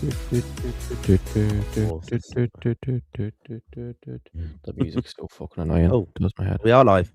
The music's so fucking annoying. Oh, It does my head. we are live.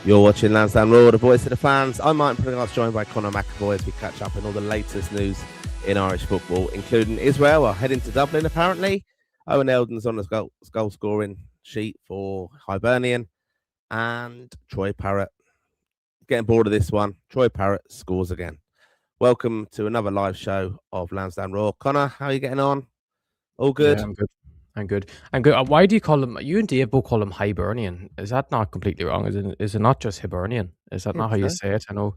You're watching Lansdowne Raw, the voice of the fans. I'm Martin Prendergast, joined by Conor McAvoy as we catch up on all the latest news in Irish football, including Israel are heading to Dublin, apparently. Owen Eldon's on the goal scoring sheet for Hibernian, and Troy Parrott. Getting bored of this one. Troy Parrott scores again. Welcome to another live show of Lansdowne Raw. Conor, how are you getting on? All good? Yeah, I'm good. Why do you call them? You and Dave both call them Hibernian. Is that not completely wrong? Is it not just Hibernian? Is that not how you say it? I know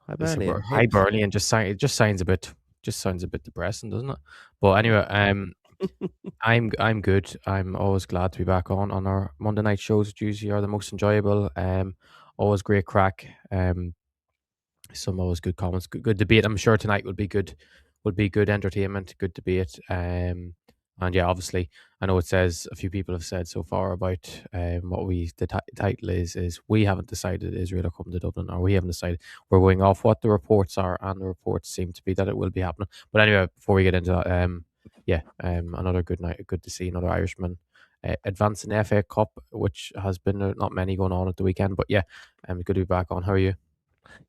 Hibernian. Hibernian just sounds a bit depressing, doesn't it? But anyway, I'm good. I'm always glad to be back on our Monday night shows, which usually are the most enjoyable. Always great crack. Some always good comments, good debate. I'm sure tonight will be good entertainment, good debate. And yeah, obviously, I know it says a few people have said so far about what the title is we haven't decided Israel are coming to Dublin, or we haven't decided. We're going off what the reports are, and the reports seem to be that it will be happening. But anyway, before we get into that, another good night. Good to see another Irishman advance in the FA Cup, which has been not many going on at the weekend. But yeah, good to be back on. How are you?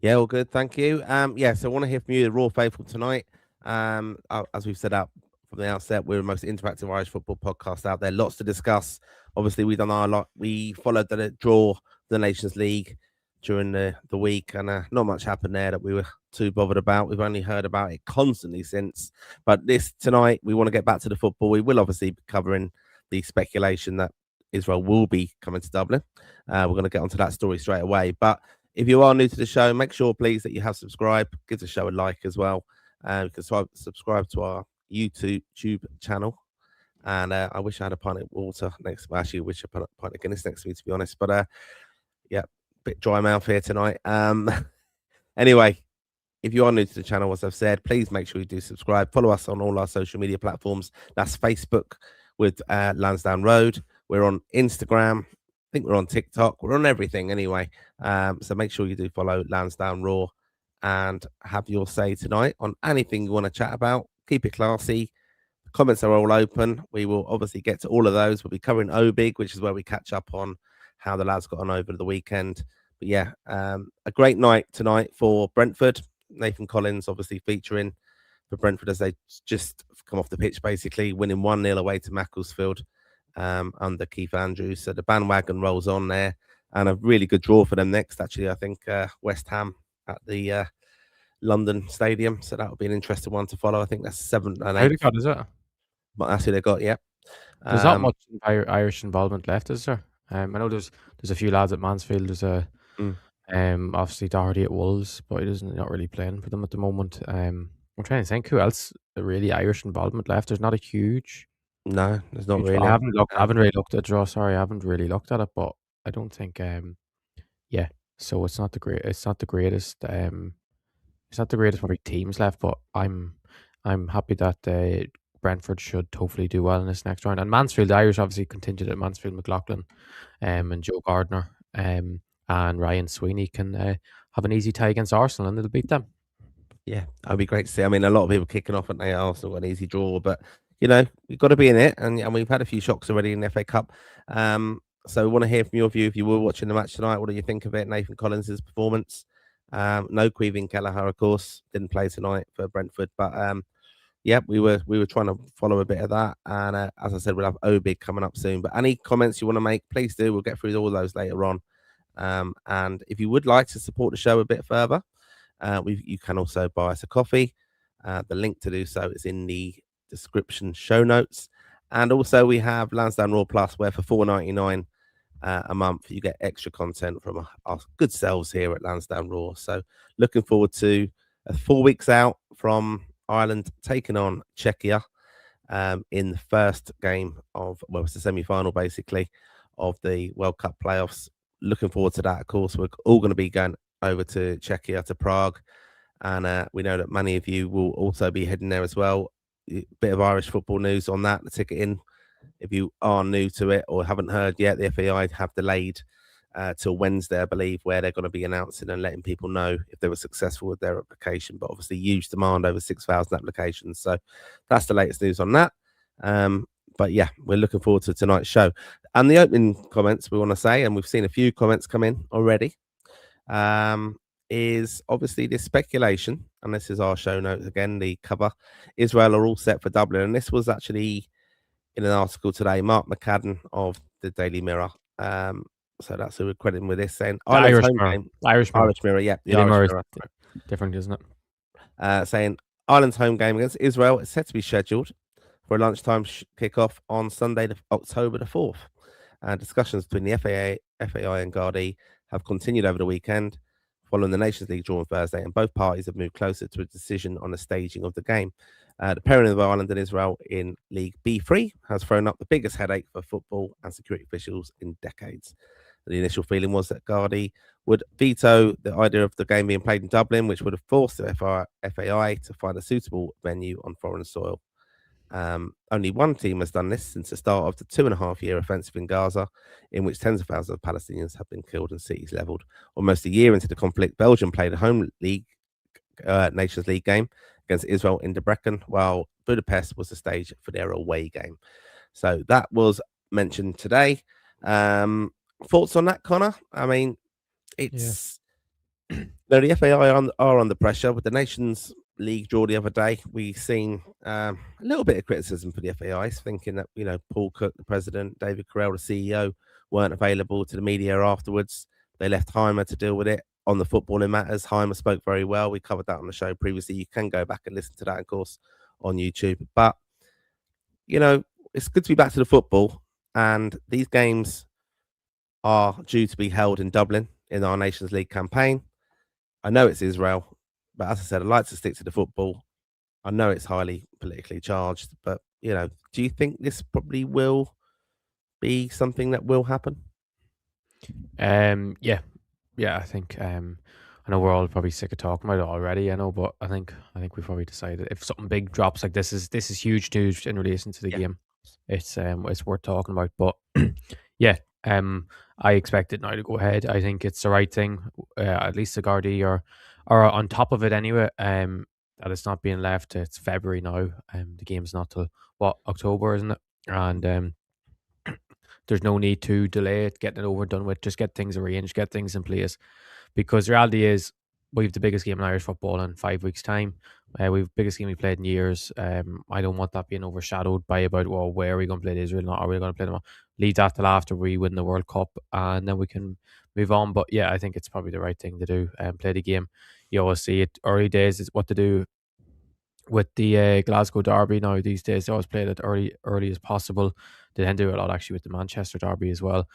Yeah, all good, thank you. So I want to hear from you, the Raw faithful, tonight. As we've said out from the outset, we're the most interactive Irish football podcast out there. Lots to discuss. Obviously, we've done our lot. We followed the draw, the Nations League during the week, and not much happened there that we were too bothered about. We've only heard about it constantly since. But tonight, we want to get back to the football. We will obviously be covering the speculation that Israel will be coming to Dublin. We're going to get onto that story straight away. But if you are new to the show, make sure, please, that you have subscribed. Give the show a like as well. You can subscribe to our YouTube channel. And I wish I had a pint of water next to me. Actually, I wish I had a pint of Guinness next to me, to be honest. But yeah, bit dry mouth here tonight. Anyway, if you are new to the channel, as I've said, please make sure you do subscribe. Follow us on all our social media platforms. That's Facebook with Lansdowne Road. We're on Instagram. I think we're on TikTok. We're on everything anyway. So make sure you do follow Lansdowne Raw and have your say tonight on anything you want to chat about. Keep it classy. The comments are all open. We will obviously get to all of those. We'll be covering OBIG, which is where we catch up on how the lads got on over the weekend. But yeah, a great night tonight for Brentford. Nathan Collins obviously featuring for Brentford as they just come off the pitch, basically winning 1-0 away to Macclesfield under Keith Andrews. So the bandwagon rolls on there, and a really good draw for them next. Actually, I think West Ham at the London Stadium. So that would be an interesting one to follow. I think that's 7 and 8. How is it? But that's who they got. Yeah. There's not much Irish involvement left, is there? I know there's a few lads at Mansfield. There's a obviously Doherty at Wolves, but he doesn't not really playing for them at the moment. I'm trying to think who else really Irish involvement left. There's not a huge. No, there's not really. I haven't really looked at the draw. Sorry, I haven't really looked at it, but I don't think. Yeah. So it's not the greatest. It's not the greatest probably teams left, but I'm happy that Brentford should hopefully do well in this next round. And Mansfield, the Irish obviously contingent at Mansfield, McLaughlin, and Joe Gardner, and Ryan Sweeney can have an easy tie against Arsenal, and they'll beat them. Yeah, that'd be great to see. I mean, a lot of people kicking off at Arsenal got an easy draw, but you know, we've got to be in it, and we've had a few shocks already in the FA Cup. So we want to hear from your view if you were watching the match tonight. What do you think of it? Nathan Collins' performance. No Queeving Kelleher, of course, didn't play tonight for Brentford, but yeah, we were trying to follow a bit of that, and as I said, we'll have OBIG coming up soon. But any comments you want to make, please do. We'll get through all those later on. And if you would like to support the show a bit further, you can also buy us a coffee. The link to do so is in the description show notes. And also we have Lansdowne Raw Plus, where for $4.99 a month you get extra content from our good selves here at Lansdowne Raw. So looking forward to 4 weeks out from Ireland taking on Czechia in the first game of, well, it's the semi-final basically of the World Cup playoffs. Looking forward to that. Of course, we're all going to be going over to Czechia, to Prague, and we know that many of you will also be heading there as well. Bit of Irish football news on that. The ticket in, if you are new to it or haven't heard yet, the FAI have delayed till Wednesday, I believe, where they're going to be announcing and letting people know if they were successful with their application. But obviously, huge demand, over 6,000 applications. So that's the latest news on that. But yeah, we're looking forward to tonight's show. And the opening comments we want to say, and we've seen a few comments come in already, is obviously this speculation, and this is our show notes again, the cover. Israel are all set for Dublin. And this was actually in an article today, Mark McCadden of the Daily Mirror. So that's who we're crediting with this, saying The Ireland's Irish home Mirror. game. Irish Mirror. Irish Mirror, yeah, the Daily Irish Mirror is Mirror. different, isn't it? Saying Ireland's home game against Israel is set to be scheduled for a lunchtime kickoff on Sunday, October the 4th. Discussions between the FAI and Gardaí have continued over the weekend following the Nations League draw on Thursday, and both parties have moved closer to a decision on the staging of the game. The pairing of Ireland and Israel in League B3 has thrown up the biggest headache for football and security officials in decades. The initial feeling was that Gardaí would veto the idea of the game being played in Dublin, which would have forced the FAI to find a suitable venue on foreign soil. Only one team has done this since the start of the 2.5-year offensive in Gaza, in which tens of thousands of Palestinians have been killed and cities leveled. Almost a year into the conflict, Belgium played a home league Nations League game against Israel in Debrecen, while Budapest was the stage for their away game. So that was mentioned today. Thoughts on that, Connor? I mean, it's the FAI are under pressure with the Nations League draw the other day. We've seen a little bit of criticism for the FAI, thinking that Paul Cook, the president, David Carell, the CEO, weren't available to the media afterwards. They left Heimer to deal with it on the footballing matters. Heimer spoke very well. We covered that on the show previously. You can go back and listen to that, of course, on YouTube. But it's good to be back to the football, and these games are due to be held in Dublin in our Nations League campaign. I know it's Israel, but as I said, I like to stick to the football. I know it's highly politically charged, but do you think this probably will be something that will happen? Yeah, I think I know we're all probably sick of talking about it already, but I think we've probably decided if something big drops like this is huge news in relation to the game. It's worth talking about. But yeah, I expect it now to go ahead. I think it's the right thing. At least the Gardaí are on top of it anyway. That it's not being left. It's February now. The game's not till October, isn't it? And there's no need to delay it, getting it over and done with. Just get things arranged, get things in place. Because the reality is, we have the biggest game in Irish football in 5 weeks' time. We have the biggest game we played in years. I don't want that being overshadowed by where are we going to play Israel? Not are we going to play them? Leave that till after we win the World Cup, and then we can move on. But yeah, I think it's probably the right thing to do and play the game. You always see it early days is what to do with the Glasgow Derby now these days. They always play it early as possible. They then do a lot actually with the Manchester Derby as well.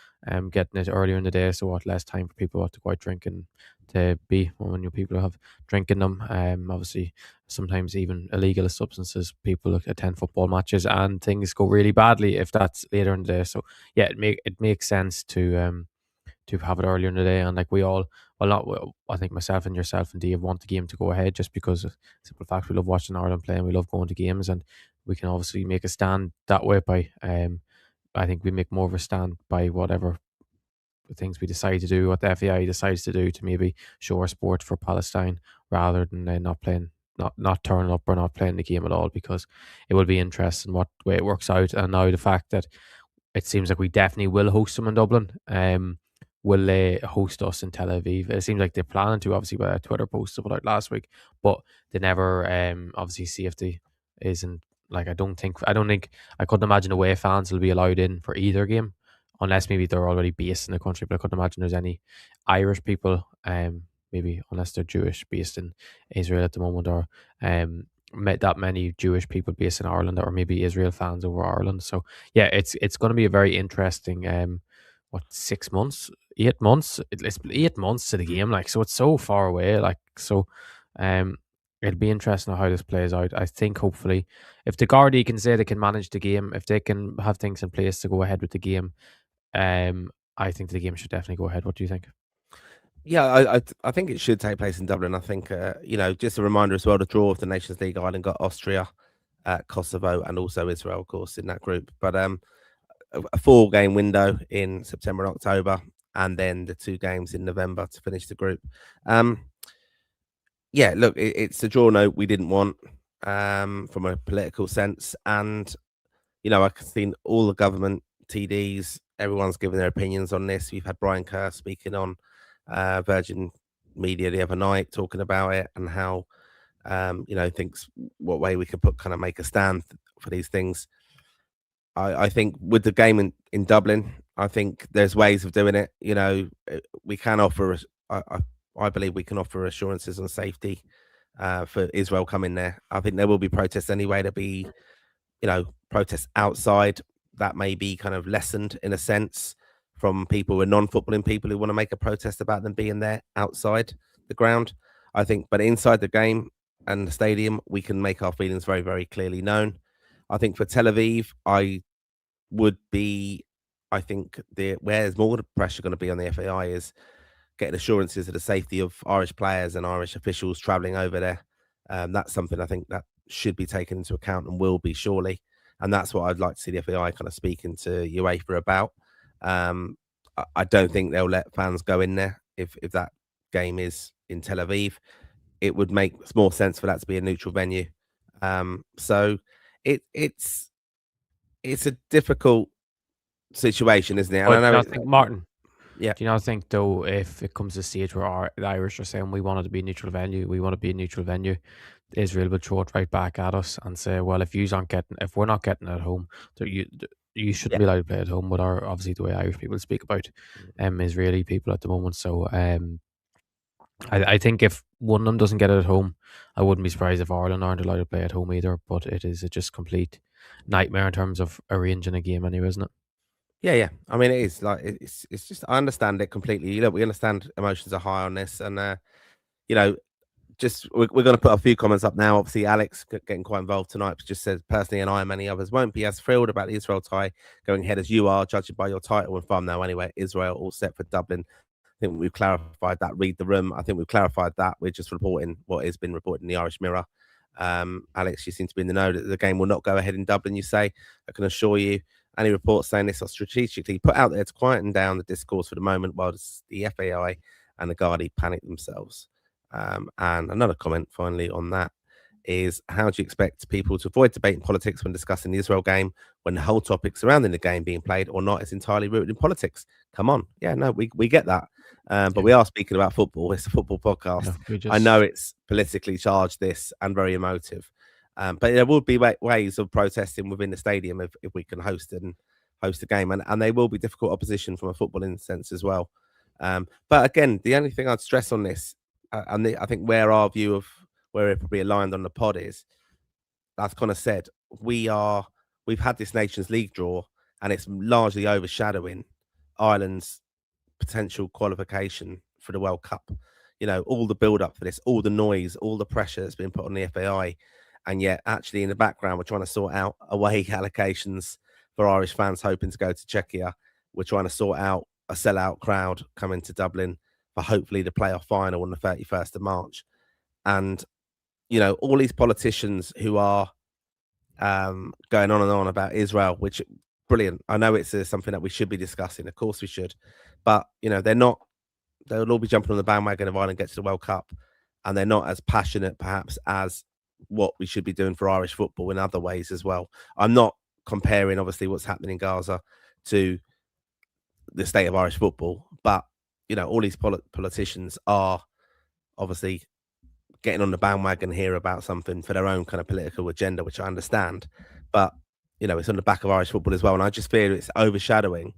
Getting it earlier in the day, so less time for people to go out drinking to be when people have drinking them. Obviously, sometimes even illegal substances. People attend football matches and things go really badly if that's later in the day. So yeah, it makes sense to have it earlier in the day, and like we all, I think myself and yourself and Dave want the game to go ahead just because of simple fact we love watching Ireland play and we love going to games, and we can obviously make a stand that way by I think we make more of a stand by whatever things we decide to do, what the FAI decides to do to maybe show our support for Palestine rather than not turning up or not playing the game at all, because it will be interesting what way it works out. And now the fact that it seems like we definitely will host them in Dublin. Will they host us in Tel Aviv? It seems like they're planning to, obviously, by a Twitter post about out last week, but they never obviously safety isn't I don't think I couldn't imagine away fans will be allowed in for either game unless maybe they're already based in the country. But I couldn't imagine there's any Irish people, maybe unless they're Jewish, based in Israel at the moment, or met that many Jewish people based in Ireland, or maybe Israel fans over Ireland. So yeah, it's going to be a very interesting 6 months, 8 months. It's 8 months to the game, like, so it's so far away, like, so um it'll be interesting how this plays out. I think hopefully, if the Gardaí can say they can manage the game, if they can have things in place to go ahead with the game, I think the game should definitely go ahead. What do you think? Yeah, I think it should take place in Dublin. I think just a reminder as well, the draw of the Nations League, Ireland got Austria, Kosovo, and also Israel, of course, in that group. But a 4-game window in September and October, and then the 2 games in November to finish the group. Yeah, look, it's a draw note we didn't want, from a political sense, and I've seen all the government TDs, everyone's given their opinions on this. We've had Brian Kerr speaking on Virgin Media the other night, talking about it and how thinks what way we could make a stand for these things. I think with the game in Dublin, I think there's ways of doing it. We can offer. I believe we can offer assurances on safety for Israel coming there. I think there will be protests anyway. There'll be protests outside that may be kind of lessened in a sense from people who are non-footballing people who want to make a protest about them being there outside the ground. I think, but inside the game and the stadium, we can make our feelings very, very clearly known. I think for Tel Aviv, I think where there's more pressure going to be on the FAI is getting assurances of the safety of Irish players and Irish officials travelling over there. That's something I think that should be taken into account and will be surely. And that's what I'd like to see the FAI kind of speaking to UEFA about. I don't think they'll let fans go in there if that game is in Tel Aviv. It would make more sense for that to be a neutral venue. So it's a difficult situation, isn't it? And But I know I think, Martin, yeah. do you not think, though, if it comes to a stage where the Irish are saying we wanted to be a neutral venue, we want to be a neutral venue, Israel will throw it right back at us and say, well, if we're not getting it at home, you shouldn't be allowed to play at home. But obviously the way Irish people speak about Israeli people at the moment. So I think if one of them doesn't get it at home, I wouldn't be surprised if Ireland aren't allowed to play at home either. But it is a just complete nightmare in terms of arranging a game anyway, isn't it? Yeah. I mean, it is like it's just I understand it completely. We understand emotions are high on this, and you know, just we're going to put a few comments up now. Obviously, Alex getting quite involved tonight just says personally, and I and many others won't be as thrilled about the Israel tie going ahead as you are, judging by your title and thumbnail. Anyway, Israel all set for Dublin. I think we've clarified that. Read the room. I think we've clarified that. We're just reporting what has been reported in the Irish Mirror. Alex, you seem to be in the know that the game will not go ahead in Dublin. You say, I can assure you. Any reports saying this are strategically put out there to quieten down the discourse for the moment, while the FAI and the Gardaí panic themselves. And another comment finally on that is, how do you expect people to avoid debating politics when discussing the Israel game, when the whole topic surrounding the game being played or not is entirely rooted in politics? Come on. Yeah, no, we get that. But we are speaking about football. It's a football podcast. I know it's politically charged, this, and very emotive. But there will be ways of protesting within the stadium if we can host a game. And they will be difficult opposition from a footballing sense as well. But again, the only thing I'd stress on this, I think where our view of where it probably aligned on the pod is, that's kind of said, we've had this Nations League draw, and it's largely overshadowing Ireland's potential qualification for the World Cup. All the build up for this, all the noise, all the pressure that's been put on the FAI, and yet actually in the background we're trying to sort out away allocations for Irish fans hoping to go to Czechia. We're trying to sort out a sellout crowd coming to Dublin for hopefully the playoff final on the 31st of March. And all these politicians who are going on and on about Israel, which brilliant. I know it's something that we should be discussing. Of course we should. But, they're not. They'll all be jumping on the bandwagon if Ireland gets to the World Cup. And they're not as passionate, perhaps, as what we should be doing for Irish football in other ways as well. I'm not comparing, obviously, what's happening in Gaza to the state of Irish football. But, all these politicians are obviously getting on the bandwagon here about something for their own kind of political agenda, which I understand. But, it's on the back of Irish football as well. And I just feel it's overshadowing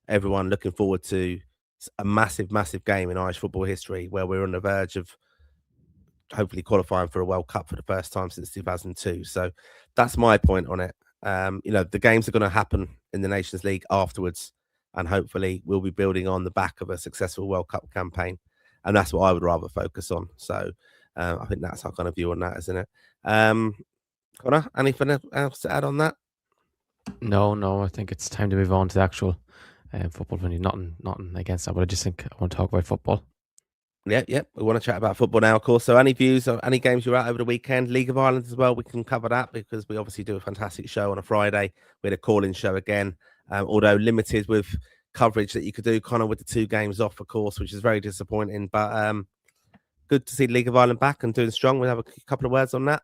everyone looking forward to a massive, massive game in Irish football history, where we're on the verge of hopefully qualifying for a World Cup for the first time since 2002. So that's my point on it. The games are going to happen in the Nations League afterwards, and hopefully we'll be building on the back of a successful World Cup campaign, and that's what I would rather focus on. So I think that's our kind of view on that, isn't it? Connor, anything else to add on that? No, I think it's time to move on to the actual football. When nothing against that, but I just think I want to talk about football. Yep. We want to chat about football now, of course. So, any views on any games you're at over the weekend? League of Ireland as well. We can cover that because we obviously do a fantastic show on a Friday. We had a call-in show again, although limited with coverage that you could do, kind of with the 2 games off, of course, which is very disappointing. But good to see League of Ireland back and doing strong. We'll have a couple of words on that.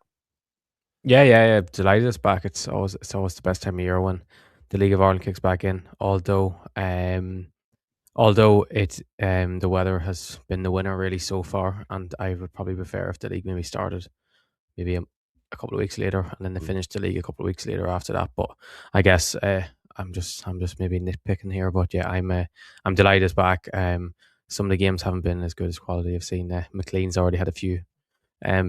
Yeah. Delighted it's back. It's always the best time of year when the League of Ireland kicks back in. Although it the weather has been the winner really so far, and I would probably prefer if the league maybe started maybe a couple of weeks later, and then they finished the league a couple of weeks later after that. But I guess I'm just maybe nitpicking here, but yeah, I'm delighted it's back. Some of the games haven't been as good as quality I've seen. McLean's already had a few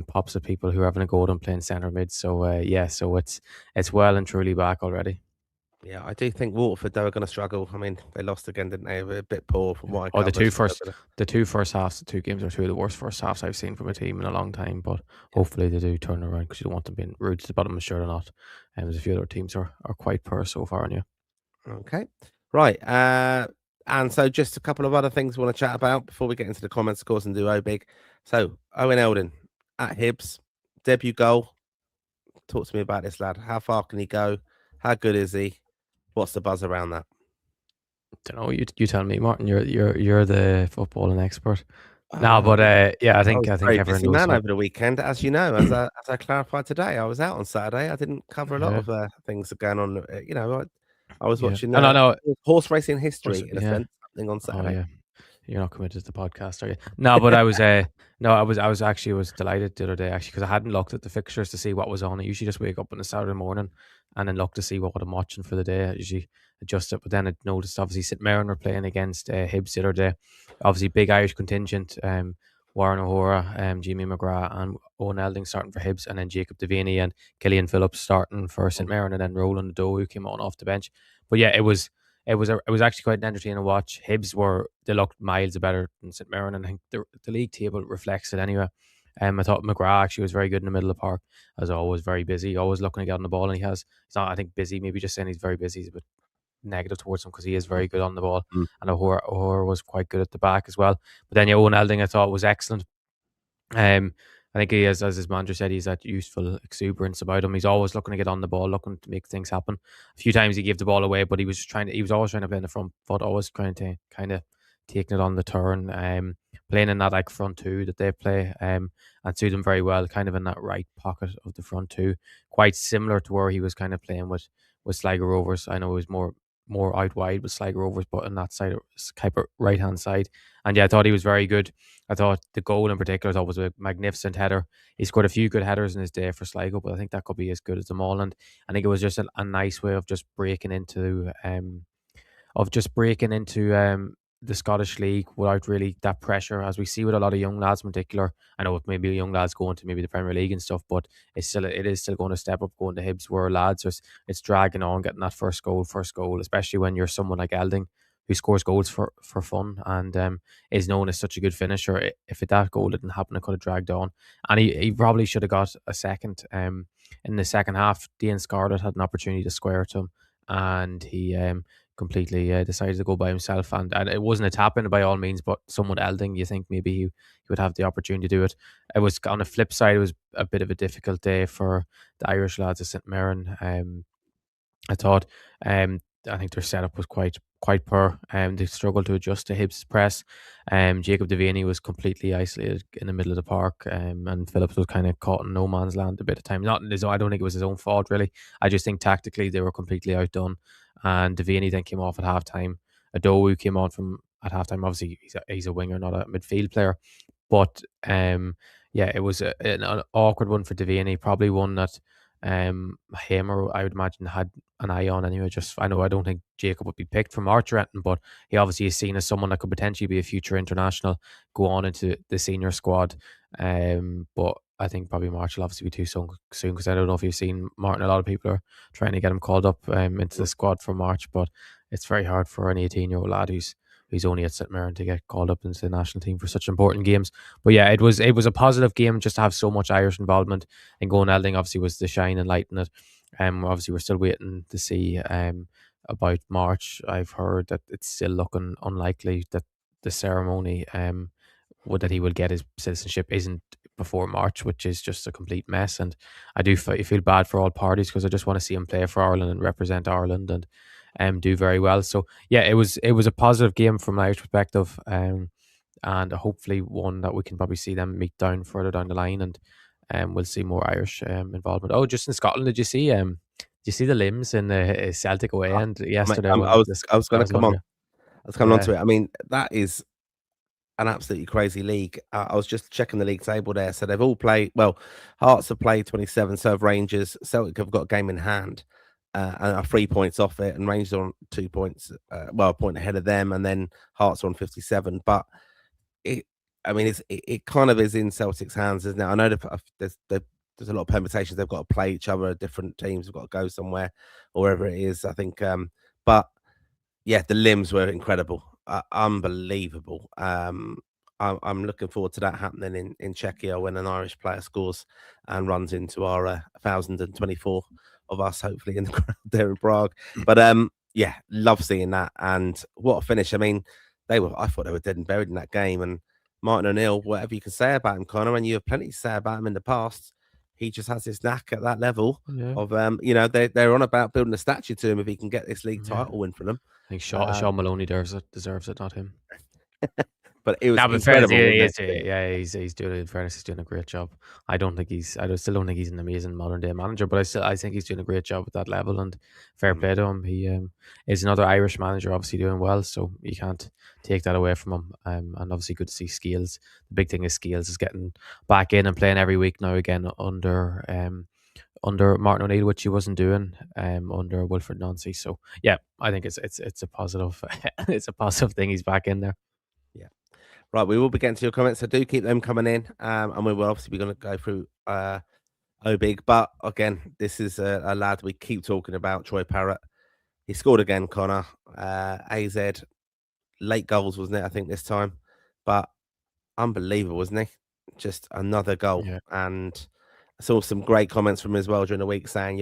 pops of people who are having a go at him playing centre mid. So so it's well and truly back already. Yeah, I do think Waterford, though, are going to struggle. I mean, they lost again, didn't they? They were a bit poor from what I Oh, covered. the two first halves, the 2 games are 2 of the worst first halves I've seen from a team in a long time. But hopefully they do turn around because you don't want them being rude to the bottom, sure or not. And there's a few other teams are quite poor so far, and yeah. Okay. Right. And so just a couple of other things we want to chat about before we get into the comments, of course, and do big. So Owen Elding at Hibs, debut goal. Talk to me about this lad. How far can he go? How good is he? What's the buzz around that? Don't know. You tell me, Martin. You're the footballing expert. No, Oh, but yeah, I was I a think very everyone busy knows man what. over the weekend, as you know, as I clarified today. I was out on Saturday. I didn't cover a lot Yeah, of things that are going on. I was yeah. watching Oh, no. horse racing Horse, history in a yeah. sense happening on Oh, Saturday. yeah. You're not committed to the podcast, are you? No, but I was no, I was actually was delighted the other day actually because I hadn't looked at the fixtures to see what was on. I usually just wake up on a Saturday morning and then look to see what I'm watching for the day. I usually adjust it, but then I noticed obviously St Mirren were playing against Hibs the other day. Obviously, big Irish contingent. Warren O'Hora, Jimmy McGrath, and Owen Elding starting for Hibs, and then Jacob Devaney and Killian Phillips starting for St Mirren, and then Roland Doe who came on off the bench. But yeah, it was actually quite an entertaining watch. They looked miles better than St Mirren, and I think the league table reflects it anyway. I thought McGrath actually was very good in the middle of the park, as always, very busy, always looking to get on the ball, and he's not, I think, busy, maybe just saying he's very busy, he's a bit negative towards him because he is very good on the ball, Mm. and O'Hora was quite good at the back as well. But then, yeah, Owen Elding I thought was excellent. I think he is, as his manager said, he's that youthful exuberance about him. He's always looking to get on the ball, looking to make things happen. A few times he gave the ball away, but he was always trying to play in the front foot, always trying to kind of taking it on the turn, playing in that like front 2 that they play, and suit him very well, kind of in that right pocket of the front 2, quite similar to where he was kind of playing with Sligo Rovers. I know he was more out wide with Sligo Rovers, but on that side, type of right hand side. And yeah, I thought he was very good. I thought the goal in particular, I thought was a magnificent header. He scored a few good headers in his day for Sligo, but I think that could be as good as them all. And I think it was just a nice way of just breaking into the Scottish League without really that pressure, as we see with a lot of young lads in particular. I know maybe young lads going to maybe the Premier League and stuff, but it is still going to step up, going to Hibs where lads it's dragging on, getting that first goal, especially when you're someone like Elding who scores goals for fun and is known as such a good finisher. If that goal didn't happen, it could have dragged on, and he probably should have got a second. In the second half, Dean Scarlett had an opportunity to square to him, and he completely decided to go by himself, and it wasn't a tap in by all means, but someone Elding, you think maybe he would have the opportunity to do it. It was on the flip side, it was a bit of a difficult day for the Irish lads of St Mirren. I thought I think their setup was quite poor. They struggled to adjust to Hibs' press. Jacob Devaney was completely isolated in the middle of the park, and Phillips was kind of caught in no man's land a bit of time. I don't think it was his own fault really. I just think tactically they were completely outdone. And Devaney then came off at halftime. Adowu came on from at halftime. Obviously, he's a winger, not a midfield player. But yeah, it was an awkward one for Devaney. Probably one that Hamer, I would imagine, had an eye on anyway. Just I know I don't think Jacob would be picked for March or anything, but he obviously is seen as someone that could potentially be a future international, go on into the senior squad. But I think probably March will obviously be too soon because I don't know if you've seen Martin. A lot of people are trying to get him called up into the squad for March, but it's very hard for an 18-year-old lad who's only at St Mirren to get called up into the national team for such important games. But yeah, it was a positive game just to have so much Irish involvement, and going Elding obviously was the shine and light in it. Obviously we're still waiting to see about March. I've heard that it's still looking unlikely that the ceremony that he will get his citizenship isn't before March, which is just a complete mess. And I do feel bad for all parties because I just want to see him play for Ireland and represent Ireland and do very well. So yeah, it was a positive game from an Irish perspective, and hopefully one that we can probably see them meet down further down the line, and we'll see more Irish involvement. Oh, just in Scotland, did you see the limbs in the Celtic away end Mate, yesterday? I Well, was this I was that going to was come on. unreal. I was coming on Yeah, to it. I mean, that is an absolutely crazy league. I was just checking the league table there. So they've all played. Well, Hearts have played 27, so have Rangers. Celtic have got a game in hand and are 3 points off it, and Rangers are on 2 points, well, a point ahead of them, and then Hearts are on 57. But it, I mean, it kind of is in Celtic's hands, isn't it? I know there's a lot of permutations. They've got to play each other. Different teams have got to go somewhere, or wherever it is. I think, but yeah, the limbs were incredible, unbelievable. I'm looking forward to that happening in Czechia when an Irish player scores and runs into our 1,024 of us, hopefully in the crowd there in Prague. But yeah, love seeing that, and what a finish! I mean, I thought they were dead and buried in that game, and Martin O'Neill, whatever you can say about him, Connor, and you have plenty to say about him in the past. He just has his knack at that level yeah, of they're on about building a statue to him if he can get this league yeah. title win for them. I think Sean Um, Maloney deserves it, not him. but it was No, but fairness, incredible, wasn't it? yeah, he's doing, in fairness, he's doing a great job. Still don't think he's an amazing modern day manager, but I think he's doing a great job at that level, and fair Mm. play to him. He is another Irish manager, obviously doing well, so you can't take that away from him. And obviously good to see Scales. The big thing is Scales is getting back in and playing every week now again under Martin O'Neill, which he wasn't doing under Wilfred Nancy. So yeah, I think it's a positive it's a positive thing he's back in there. Yeah. Right, we will be getting to your comments, so do keep them coming in. And we will obviously be going to go through Obig. But again, this is a lad we keep talking about, Troy Parrott. He scored again, Connor. AZ, late goals, wasn't it? I think this time. But unbelievable, wasn't he? Just another goal. Yeah. And I saw some great comments from him as well during the week saying,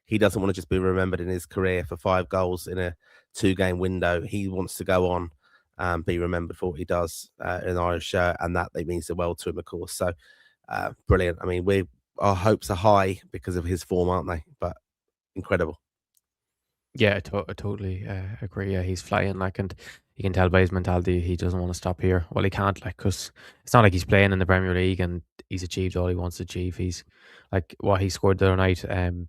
he doesn't want to just be remembered in his career for 5 goals in a 2-game window. He wants to go on and be remembered for what he does in an Irish shirt, and that they means the world to him, of course. So brilliant. I mean, our hopes are high because of his form, aren't they? But incredible. Yeah, I totally agree. Yeah, he's flying, like, and you can tell by his mentality he doesn't want to stop here. Well, he can't, like, because it's not like he's playing in the Premier League and he's achieved all he wants to achieve. He's like what he scored the other night. To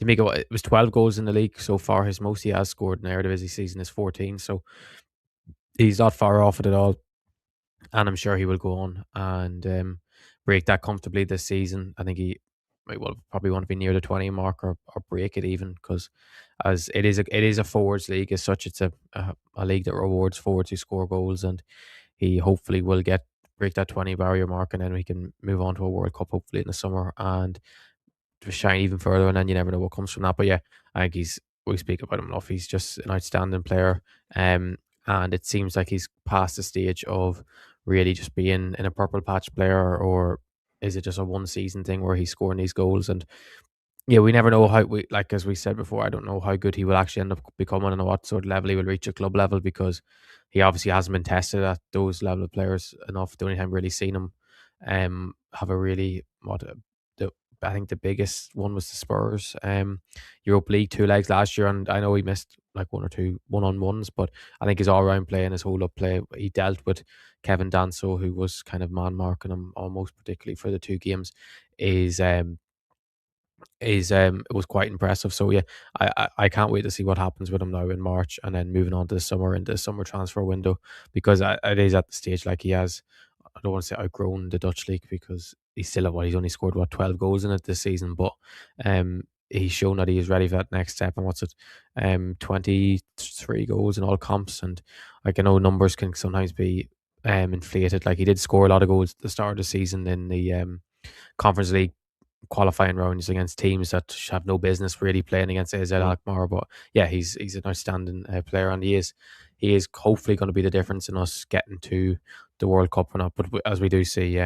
make it was 12 goals in the league so far. His most he has scored in the Eredivisie season is 14. So he's not far off it at all, and I'm sure he will go on and break that comfortably this season. I think he will probably want to be near the 20 mark or break it even, because as it is a forwards league as such. It's a league that rewards forwards who score goals, and he hopefully will break that 20 barrier mark, and then we can move on to a World Cup hopefully in the summer and to shine even further, and then you never know what comes from that. But yeah, I think we speak about him enough. He's just an outstanding player. And it seems like he's past the stage of really just being in a purple patch player, or is it just a one season thing where he's scoring these goals? And yeah, we never know how like as we said before, I don't know how good he will actually end up becoming and what sort of level he will reach at club level, because he obviously hasn't been tested at those level of players enough. The only time really seen him have a really the I think the biggest one was the Spurs Europa League 2 legs last year, and I know he missed like one or two one-on-ones, but I think his all-round play and his hold-up play, he dealt with Kevin Danso, who was kind of man marking him almost, particularly for the 2 games, is it was quite impressive. So yeah, I can't wait to see what happens with him now in March, and then moving on to the summer, into the summer transfer window, because it is at the stage like he has. I don't want to say outgrown the Dutch league, because he's only scored 12 goals in it this season, but he's shown that he is ready for that next step. And 23 goals in all comps, and like I know numbers can sometimes be inflated. Like he did score a lot of goals at the start of the season in the Conference League qualifying rounds against teams that have no business really playing against AZ Alkmaar. But yeah, he's an outstanding player, and he is hopefully going to be the difference in us getting to the World Cup or not. But as we do see,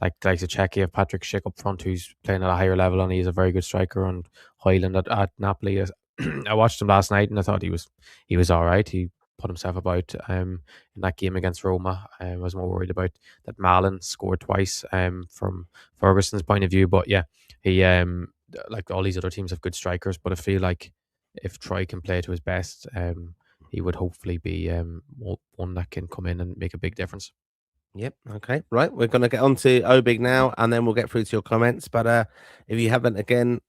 like the Czech, you have Patrick Schick up front, who's playing at a higher level, and he's a very good striker. And Hoyland at Napoli, I watched him last night, and I thought he was all right. He put himself about in that game against Roma. I was more worried about that Malin scored twice from Ferguson's point of view. But yeah, he like all these other teams have good strikers, but I feel like if Troy can play to his best, he would hopefully be one that can come in and make a big difference. Yep. Okay. Right. We're going to get on to Obig now, and then we'll get through to your comments. But if you haven't again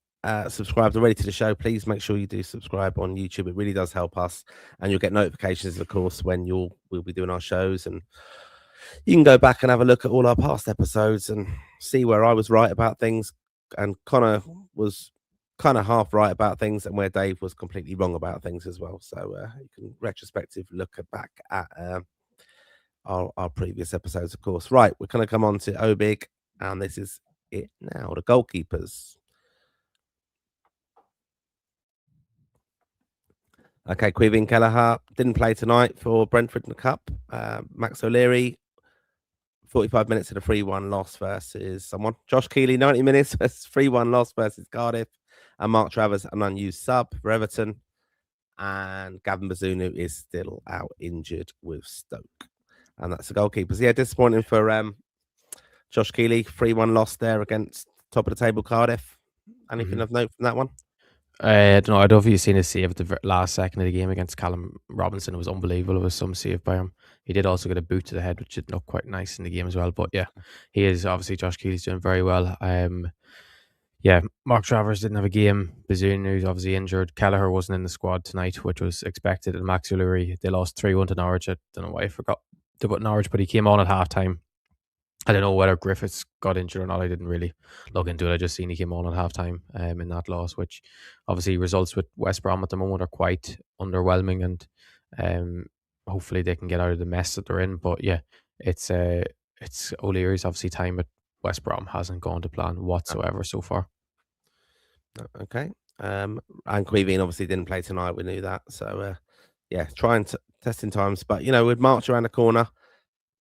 subscribed already to the show, please make sure you do subscribe on YouTube. It really does help us, and you'll get notifications, of course, when we'll be doing our shows. And you can go back and have a look at all our past episodes and see where I was right about things, and Connor was kind of half right about things, and where Dave was completely wrong about things as well. So you can retrospective look back at our previous episodes, of course. Right, we're going to come on to Obig, and this is it now. The goalkeepers. Okay, Quivin Kelleher didn't play tonight for Brentford in the Cup. Max O'Leary, 45 minutes in a 3-1 loss versus someone. Josh Keeley, 90 minutes versus 3-1 loss versus Cardiff. And Mark Travers, an unused sub for Everton. And Gavin Bazunu is still out injured with Stoke. And that's the goalkeepers. Yeah, disappointing for Josh Keeley. 3-1 loss there against top of the table Cardiff. Anything of note from that one? I don't know. I don't know if you've seen his save at the last second of the game against Callum Robinson. It was unbelievable. It was some save by him. He did also get a boot to the head, which didn't look quite nice in the game as well. But yeah, he is obviously, Josh Keeley's doing very well. Yeah, Mark Travers didn't have a game. Bazoon, who's obviously injured. Kelleher wasn't in the squad tonight, which was expected. And Max O'Leary, they lost 3-1 to Norwich. I don't know why I forgot to put Norwich, but he came on at halftime. I don't know whether Griffiths got injured or not. I didn't really look into it. I just seen he came on at halftime in that loss, which obviously results with West Brom at the moment are quite underwhelming, and hopefully they can get out of the mess that they're in. But yeah, it's O'Leary's obviously time at West Brom hasn't gone to plan whatsoever so far. Okay. And Quivin obviously didn't play tonight. We knew that. So yeah, trying to testing times. But we'd march around the corner.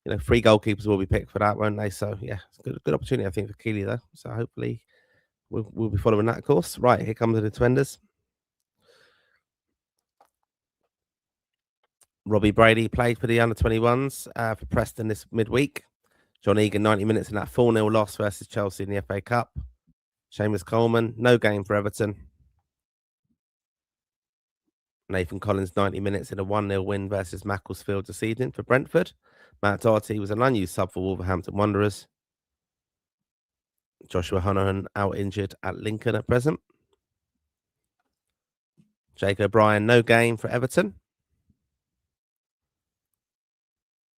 3 goalkeepers will be picked for that, won't they? So yeah, it's a good opportunity, I think, for Keeley though. So hopefully we'll be following that course. Right, here comes the defenders. Robbie Brady played for the under-21s for Preston this midweek. John Egan, 90 minutes in that 4-0 loss versus Chelsea in the FA Cup. Seamus Coleman, no game for Everton. Nathan Collins, 90 minutes in a 1-0 win versus Macclesfield this evening for Brentford. Matt Doherty was an unused sub for Wolverhampton Wanderers. Joshua Honohan out injured at Lincoln at present. Jake O'Brien, no game for Everton.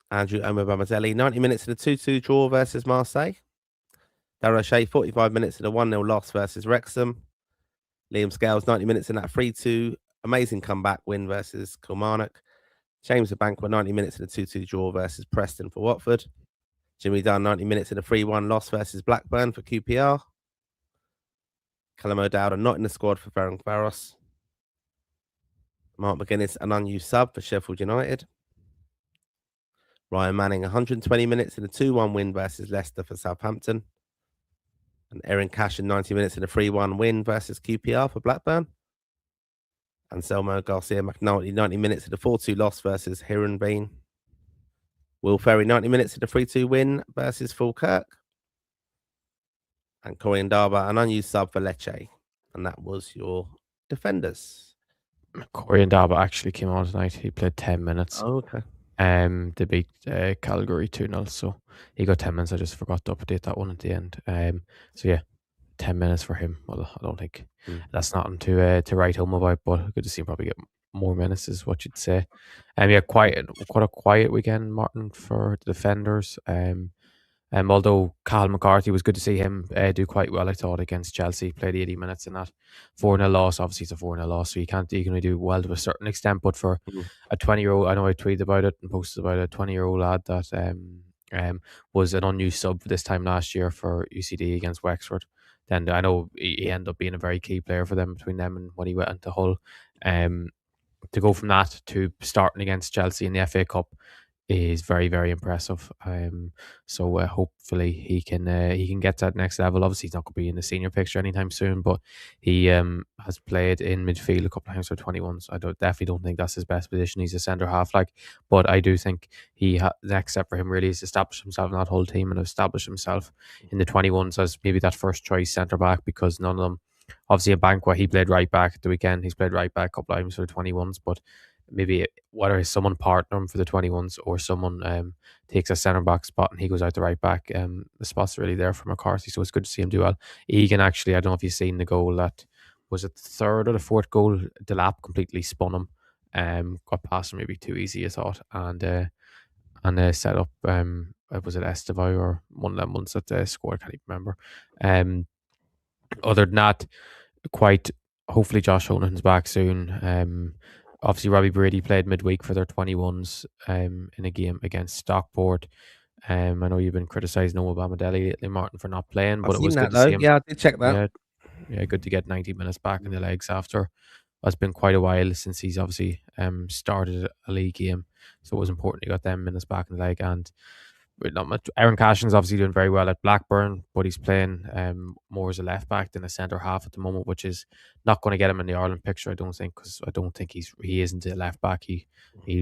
Andrew Omobamazeli, 90 minutes in a 2-2 draw versus Marseille. Darragh O'Shea, 45 minutes in a 1-0 loss versus Wrexham. Liam Scales, 90 minutes in that 3-2 amazing comeback win versus Kilmarnock. James Abankwah, 90 minutes in a 2-2 draw versus Preston for Watford. Jimmy Dunn, 90 minutes in a 3-1 loss versus Blackburn for QPR. Callum O'Dowd not in the squad for Ferencváros. Mark McGuinness, an unused sub for Sheffield United. Ryan Manning, 120 minutes in a 2-1 win versus Leicester for Southampton. And Erin Cash in 90 minutes in a 3-1 win versus QPR for Blackburn. Anselmo Garcia McNulty, 90 minutes in a 4-2 loss versus Heerenveen. Will Ferry, 90 minutes in a 3-2 win versus Falkirk. And Corey Ndaba, an unused sub for Lecce. And that was your defenders. Corey Ndaba actually came on tonight. He played 10 minutes. Oh, okay. They beat Calgary 2-0, so he got 10 minutes. I just forgot to update that one at the end. So yeah, 10 minutes for him. Well, I don't think that's nothing to write home about, but good to see him probably get more minutes is what you'd say. Yeah, quite a quiet weekend, Martin, for the defenders. Although Cal McCarthy was good to see him do quite well, I thought, against Chelsea. Played 80 minutes in that 4-0 loss. Obviously, it's a 4-0 loss, so you can only do well to a certain extent. But for a 20-year-old, I know I tweeted about it and posted about a 20-year-old lad that was an unused sub this time last year for UCD against Wexford. Then I know he ended up being a very key player for them between them and when he went into Hull. To go from that to starting against Chelsea in the FA Cup is very, very impressive. So hopefully he can get to that next level. Obviously, he's not going to be in the senior picture anytime soon, but he has played in midfield a couple of times for 21s. I definitely don't think that's his best position. He's a centre half, but I do think the next step for him really is to establish himself in that whole team and establish himself in the 21s as maybe that first choice centre back, because none of them. Obviously, in Banqua, he played right back at the weekend. He's played right back a couple of times for the 21s, but maybe whether someone partner him for the 21s or someone takes a centre back spot and he goes out the right back, the spot's really there for McCarthy, so it's good to see him do well. Egan, actually, I don't know if you've seen the goal that was it the third or the fourth goal. Delap completely spun him, got past him maybe too easy, I thought, and set up. Was it Estevao or one of them ones that scored? I can't even remember. Other than that, quite hopefully Josh Honahan's back soon. Obviously Robbie Brady played midweek for their 21s in a game against Stockport. I know you've been criticising Noah Bamadelli lately, Martin, for not playing, but I've it seen was that good to though. see him. Yeah, I did check that. Yeah, good to get 90 minutes back in the legs after. It's been quite a while since he's obviously started a league game, so it was important he got them minutes back in the leg. And not much. Aaron Cashin's obviously doing very well at Blackburn, but he's playing more as a left back than a centre half at the moment, which is not going to get him in the Ireland picture, I don't think, because I don't think he isn't a left back. He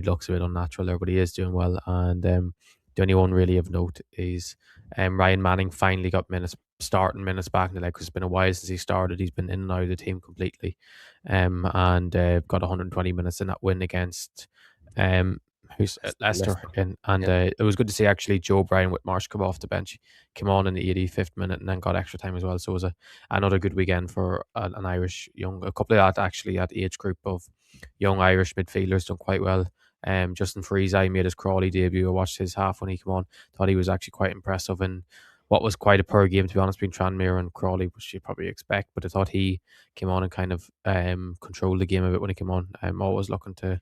looks a bit unnatural there, but he is doing well. And the only one really of note is Ryan Manning finally got starting minutes back in the leg, because it's been a while since he started. He's been in and out of the team completely, and got 120 minutes in that win against who's at Leicester. And it was good to see actually Joe Bryan with Marsh come off the bench, came on in the 85th minute and then got extra time as well. So it was another good weekend for an Irish a couple of that actually at age group of young Irish midfielders done quite well. Justin Freeze, made his Crawley debut. I watched his half when he came on. Thought he was actually quite impressive in what was quite a poor game, to be honest, between Tranmere and Crawley, which you'd probably expect. But I thought he came on and kind of controlled the game a bit when he came on. I'm always looking to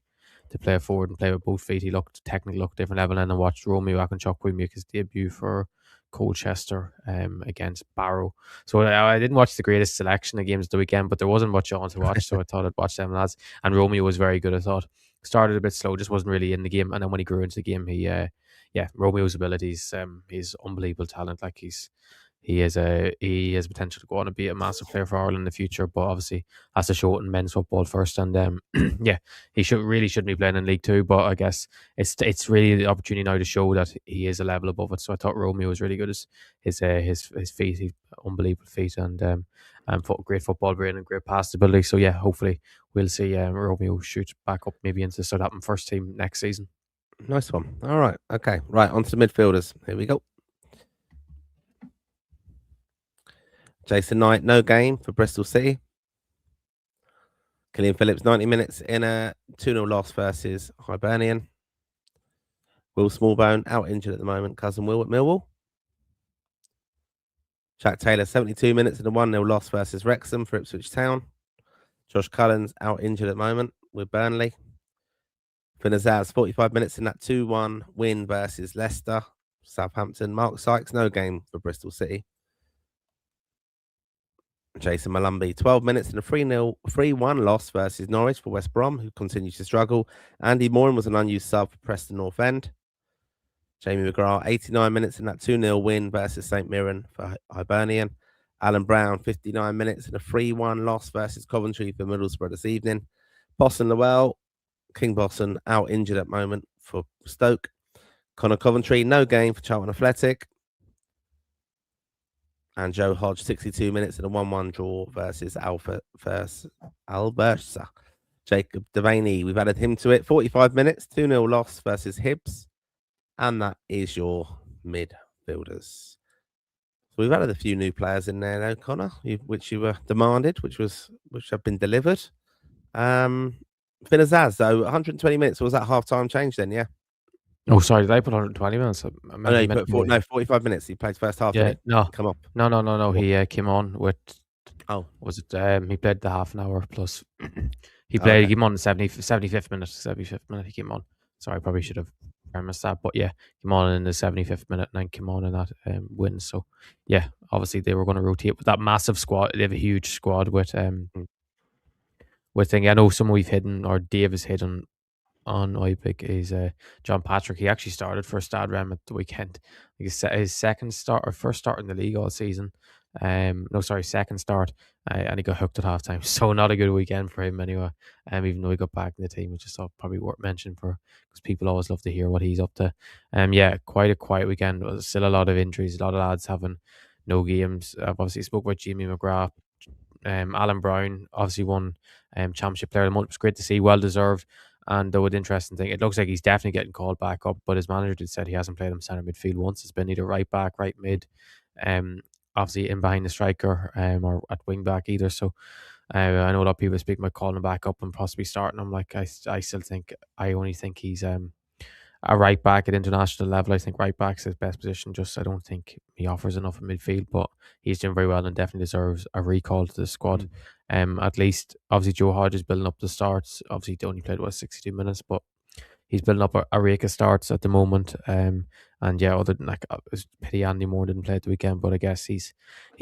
play forward and play with both feet. He looked different level. And then I watched Romeo Akinchukwu make his debut for Colchester against Barrow. So I didn't watch the greatest selection of games of the weekend, but there wasn't much on to watch, so I thought I'd watch them lads. And Romeo was very good, I thought. Started a bit slow, just wasn't really in the game, and then when he grew into the game, Romeo's abilities, he's unbelievable talent. Like he has potential to go on and be a massive player for Ireland in the future, but obviously has to show it in men's football first. And he shouldn't be playing in League Two, but I guess it's really the opportunity now to show that he is a level above it. So I thought Romeo was really good. His feet, unbelievable feet, and great football brain and great pass ability. So yeah, hopefully we'll see Romeo shoot back up maybe into Southampton first team next season. Nice one. All right. Okay. Right. On to midfielders. Here we go. Jason Knight, no game for Bristol City. Killian Phillips, 90 minutes in a 2-0 loss versus Hibernian. Will Smallbone, out injured at the moment. Cousin Will at Millwall. Jack Taylor, 72 minutes in a 1-0 loss versus Wrexham for Ipswich Town. Josh Cullens, out injured at the moment with Burnley. Finn Azaz, 45 minutes in that 2-1 win versus Leicester. Southampton. Mark Sykes, no game for Bristol City. Jason Malumbi, 12 minutes in a 3-1 loss versus Norwich for West Brom, who continues to struggle. Andy Moran was an unused sub for Preston North End. Jamie McGrath, 89 minutes in that 2-0 win versus St Mirren for Hibernian. Alan Brown, 59 minutes in a 3-1 loss versus Coventry for Middlesbrough this evening. Boston Llewell, King Boston, out injured at the moment for Stoke. Connor Coventry, no game for Charlton Athletic. And Joe Hodge, 62 minutes in a 1-1 draw versus Albersa. Jacob Devaney, we've added him to it. 45 minutes, 2-0 loss versus Hibs. And that is your midfielders. So we've added a few new players in there now, Connor, which you were demanded, which have been delivered. Finn Azaz, though, 120 minutes. Was that half-time change then, yeah? Oh, sorry, did I put 120 minutes? I Oh, no, maybe you meant put more. 45 minutes. He played first half, Yeah, didn't he? no. Come off. No. What? He came on with Oh, was it he played the half an hour plus. He okay. came on the 75th minute. 75th minute he came on. Sorry, I probably should have premised that, but yeah, came on in the 75th minute and then came on in that win. So yeah, obviously they were going to rotate with that massive squad. They have a huge squad Mm. with thing. I know someone we've hidden or Dave has hidden on iPick is John Patrick. He actually started for Stad Rem at the weekend. His second start or first start in the league all season. No, sorry, second start, and he got hooked at halftime. So not a good weekend for him anyway. Even though he got back in the team, which is probably worth mentioning for because people always love to hear what he's up to. Yeah, quite a quiet weekend. There's still a lot of injuries. A lot of lads having no games. I've obviously spoke about Jimmy McGrath. Alan Brown obviously won Championship Player of the Month. It was great to see, well deserved. And the interesting thing, it looks like he's definitely getting called back up, but his manager did said he hasn't played him centre midfield once. It's been either right back, right mid, um, obviously in behind the striker, or at wing back either. So I know a lot of people speak about calling him back up and possibly starting him. Like I still think I only think he's a right back at international level. I think right back's his best position. Just I don't think he offers enough in midfield, but he's doing very well and definitely deserves a recall to the squad. Mm. At least obviously Joe Hodge is building up the starts. Obviously he only played 62 minutes, but he's building up a rake of starts at the moment. And yeah, other than like it's a pity Andy Moore didn't play at the weekend, but I guess he's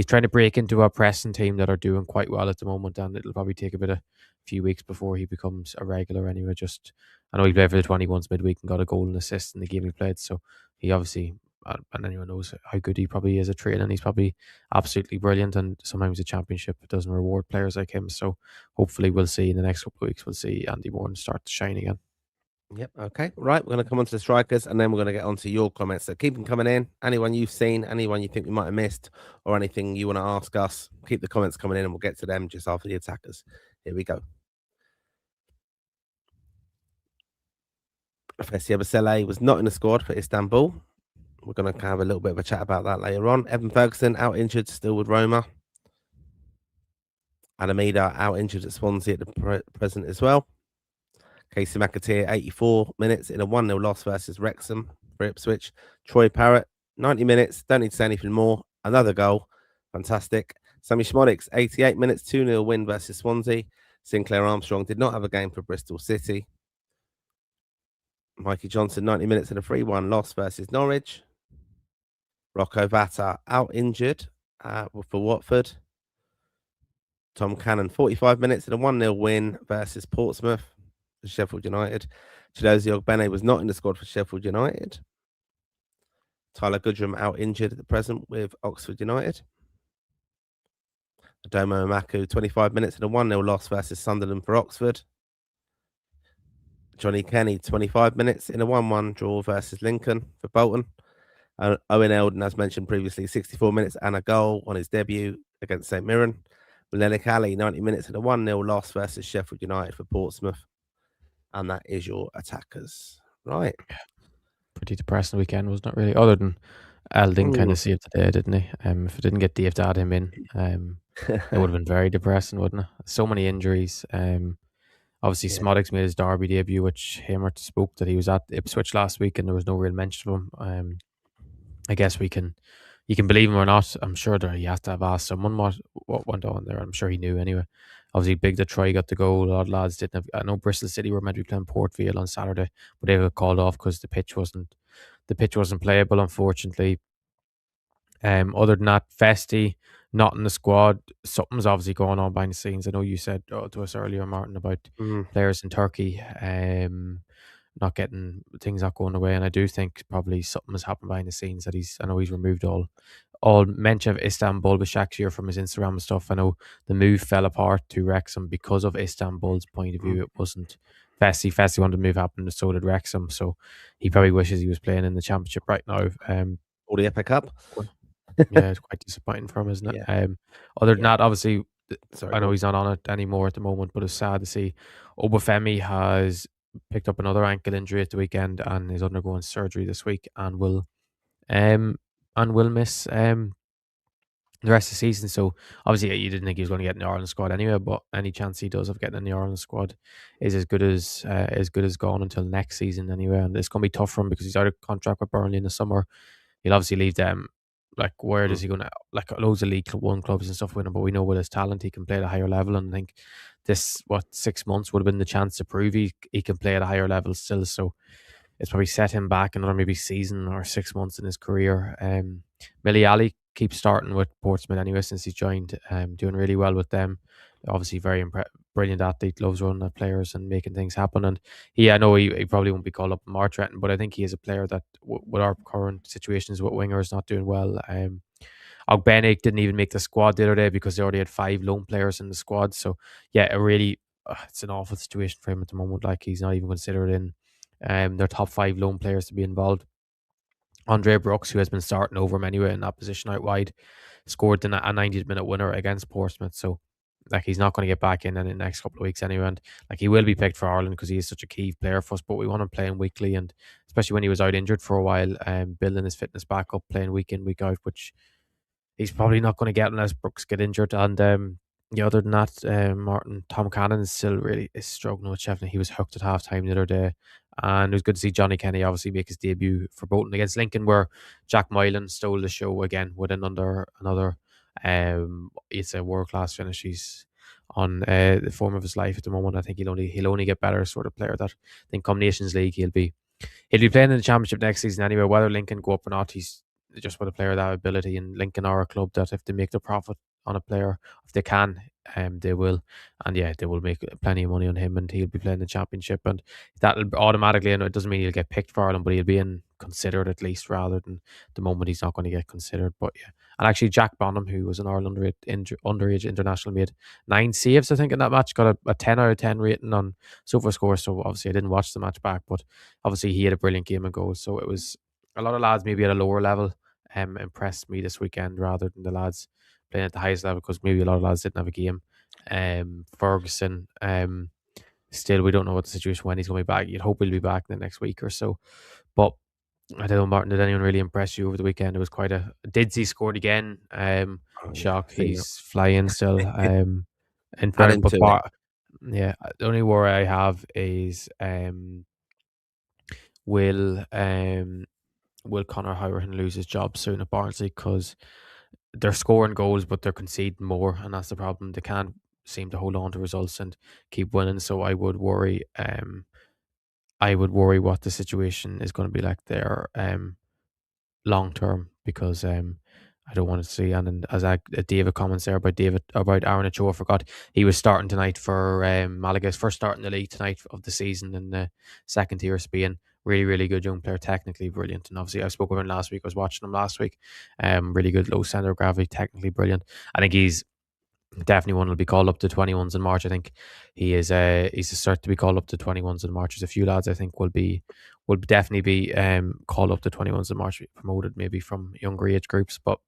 trying to break into a pressing team that are doing quite well at the moment, and it'll probably take a few weeks before he becomes a regular anyway. Just I know he played for the 21s midweek and got a goal and assist in the game he played, so he obviously and anyone knows how good he probably is at training. He's probably absolutely brilliant, and sometimes the championship doesn't reward players like him. So hopefully we'll see in the next couple of weeks we'll see Andy Moore start to shine again. Yep. Okay. Right. We're going to come on to the strikers and then we're going to get on to your comments. So keep them coming in. Anyone you've seen, anyone you think we might have missed, or anything you want to ask us, keep the comments coming in and we'll get to them just after the attackers. Here we go. Fessia Basele was not in the squad for Istanbul. We're going to have a little bit of a chat about that later on. Evan Ferguson out injured, still with Roma. Alameda out injured at Swansea at the present as well. Casey McAteer, 84 minutes in a 1-0 loss versus Wrexham for Ipswich. Troy Parrott, 90 minutes. Don't need to say anything more. Another goal. Fantastic. Sammy Schmodix, 88 minutes, 2-0 win versus Swansea. Sinclair Armstrong did not have a game for Bristol City. Mikey Johnson, 90 minutes in a 3-1 loss versus Norwich. Rocco Vata out injured for Watford. Tom Cannon, 45 minutes in a 1-0 win versus Portsmouth. Sheffield United. Chidozie Ogbene was not in the squad for Sheffield United. Tyler Goodrum out injured at the present with Oxford United. Adomo Amaku, 25 minutes in a 1-0 loss versus Sunderland for Oxford. Johnny Kenny, 25 minutes in a 1-1 draw versus Lincoln for Bolton. Owen Eldon, as mentioned previously, 64 minutes and a goal on his debut against St Mirren. Lennox Alley, 90 minutes in a 1-0 loss versus Sheffield United for Portsmouth. And that is your attackers. Right. Pretty depressing weekend, wasn't it? Really, other than Elding kind of saved the day, didn't he? If it didn't get Dave to add him in, it would have been very depressing, wouldn't it? So many injuries. Obviously, Yeah. Smodix made his Derby debut, which Hamer spoke that he was at Ipswich last week, and there was no real mention of him. I guess you can believe him or not. I'm sure that he has to have asked someone what went on there. I'm sure he knew anyway. Obviously, big that Troy got the goal. A lot of lads didn't have. I know Bristol City were meant to be playing Port Vale on Saturday, but they got called off because the pitch wasn't playable, unfortunately. Other than that, Festy not in the squad. Something's obviously going on behind the scenes. I know you said to us earlier, Martin, about players in Turkey not getting things not going away, and I do think probably something has happened behind the scenes that I know he's removed all mention of Istanbul Başakşehir from his Instagram and stuff. I know the move fell apart to Wrexham because of Istanbul's point of view. It wasn't Festy. Festy wanted to move happen, and so did Wrexham. So he probably wishes he was playing in the championship right now. Or the Epic Cup. Yeah, it's quite disappointing for him, isn't it? Yeah. Other than that, obviously, Sorry, I go know on. he's not on it anymore at the moment, but it's sad to see. Obafemi has picked up another ankle injury at the weekend and is undergoing surgery this week and will miss the rest of the season. So obviously you didn't think he was going to get in the Ireland squad anyway, but any chance he does of getting in the Ireland squad is as good as gone until next season anyway. And it's going to be tough for him because he's out of contract with Burnley in the summer. He'll obviously leave them. Like, where does Mm. he going to, like, loads of League One clubs and stuff with him? But we know with his talent, he can play at a higher level. And I think this, 6 months would have been the chance to prove he can play at a higher level still. So it's probably set him back another maybe season or 6 months in his career. Millie Ali keeps starting with Portsmouth anyway since he's joined. Doing really well with them. Obviously, brilliant athlete, loves running at players and making things happen. And I know he probably won't be called up in March, Renton, but I think he is a player that, with our current situations with wingers not doing well, Ogbenig didn't even make the squad the other day because they already had 5 loan players in the squad. So yeah, it's an awful situation for him at the moment. Like, he's not even considered in their top 5 loan players to be involved. Andre Brooks, who has been starting over him anyway in that position out wide, scored a 90th minute winner against Portsmouth. So, like, he's not going to get back in the next couple of weeks anyway. And like, he will be picked for Ireland because he is such a key player for us. But we want him playing weekly, and especially when he was out injured for a while, building his fitness back up, playing week in, week out, which he's probably not going to get unless Brooks get injured. And yeah, other than that, Tom Cannon is still really is struggling with Sheffield. He was hooked at half time the other day. And it was good to see Johnny Kenny obviously make his debut for Bolton against Lincoln, where Jack Moylan stole the show again with another it's a world class finish. He's on the form of his life at the moment. I think he'll only get better, sort of player that I think come Nations League he'll be playing in the Championship next season anyway. Whether Lincoln go up or not, he's just with a player of that ability. And Lincoln are a club that if they make the profit on a player, if they can, they will. And yeah, they will make plenty of money on him, and he'll be playing the Championship. And that'll automatically, and it doesn't mean he'll get picked for Ireland, but he'll be in considered at least, rather than the moment he's not going to get considered. But yeah, and actually Jack Bonham, who was an Ireland underage international, made 9 saves I think in that match, got a 10 out of 10 rating on SofaScore. So obviously I didn't watch the match back, but obviously he had a brilliant game and goal. So it was a lot of lads maybe at a lower level impressed me this weekend rather than the lads playing at the highest level, because maybe a lot of lads didn't have a game. Ferguson, still we don't know what the situation when he's going to be back. You'd hope he'll be back in the next week or so. But I don't know, Martin, did anyone really impress you over the weekend? It was quite a Didsy scored again. Oh, yeah, Shock, I think he's flying still. In add fairness, him but to it. yeah, the only worry I have is will um will Conor Howerton lose his job soon at Barnsley, because they're scoring goals but they're conceding more, and that's the problem. They can't seem to hold on to results and keep winning. So I would worry what the situation is going to be like there long term, because I don't want to see. And as David comments there about Aaron Ochoa, I forgot he was starting tonight for Malaga's first start in the league tonight of the season in the second tier of Spain. Really, really good young player, technically brilliant. And obviously, I spoke with him last week. I was watching him last week. Really good, low center of gravity, technically brilliant. I think he's definitely one will be called up to 21s in March. I think he's a cert to be called up to 21s in March. There's a few lads I think will definitely be called up to 21s in March, promoted maybe from younger age groups. But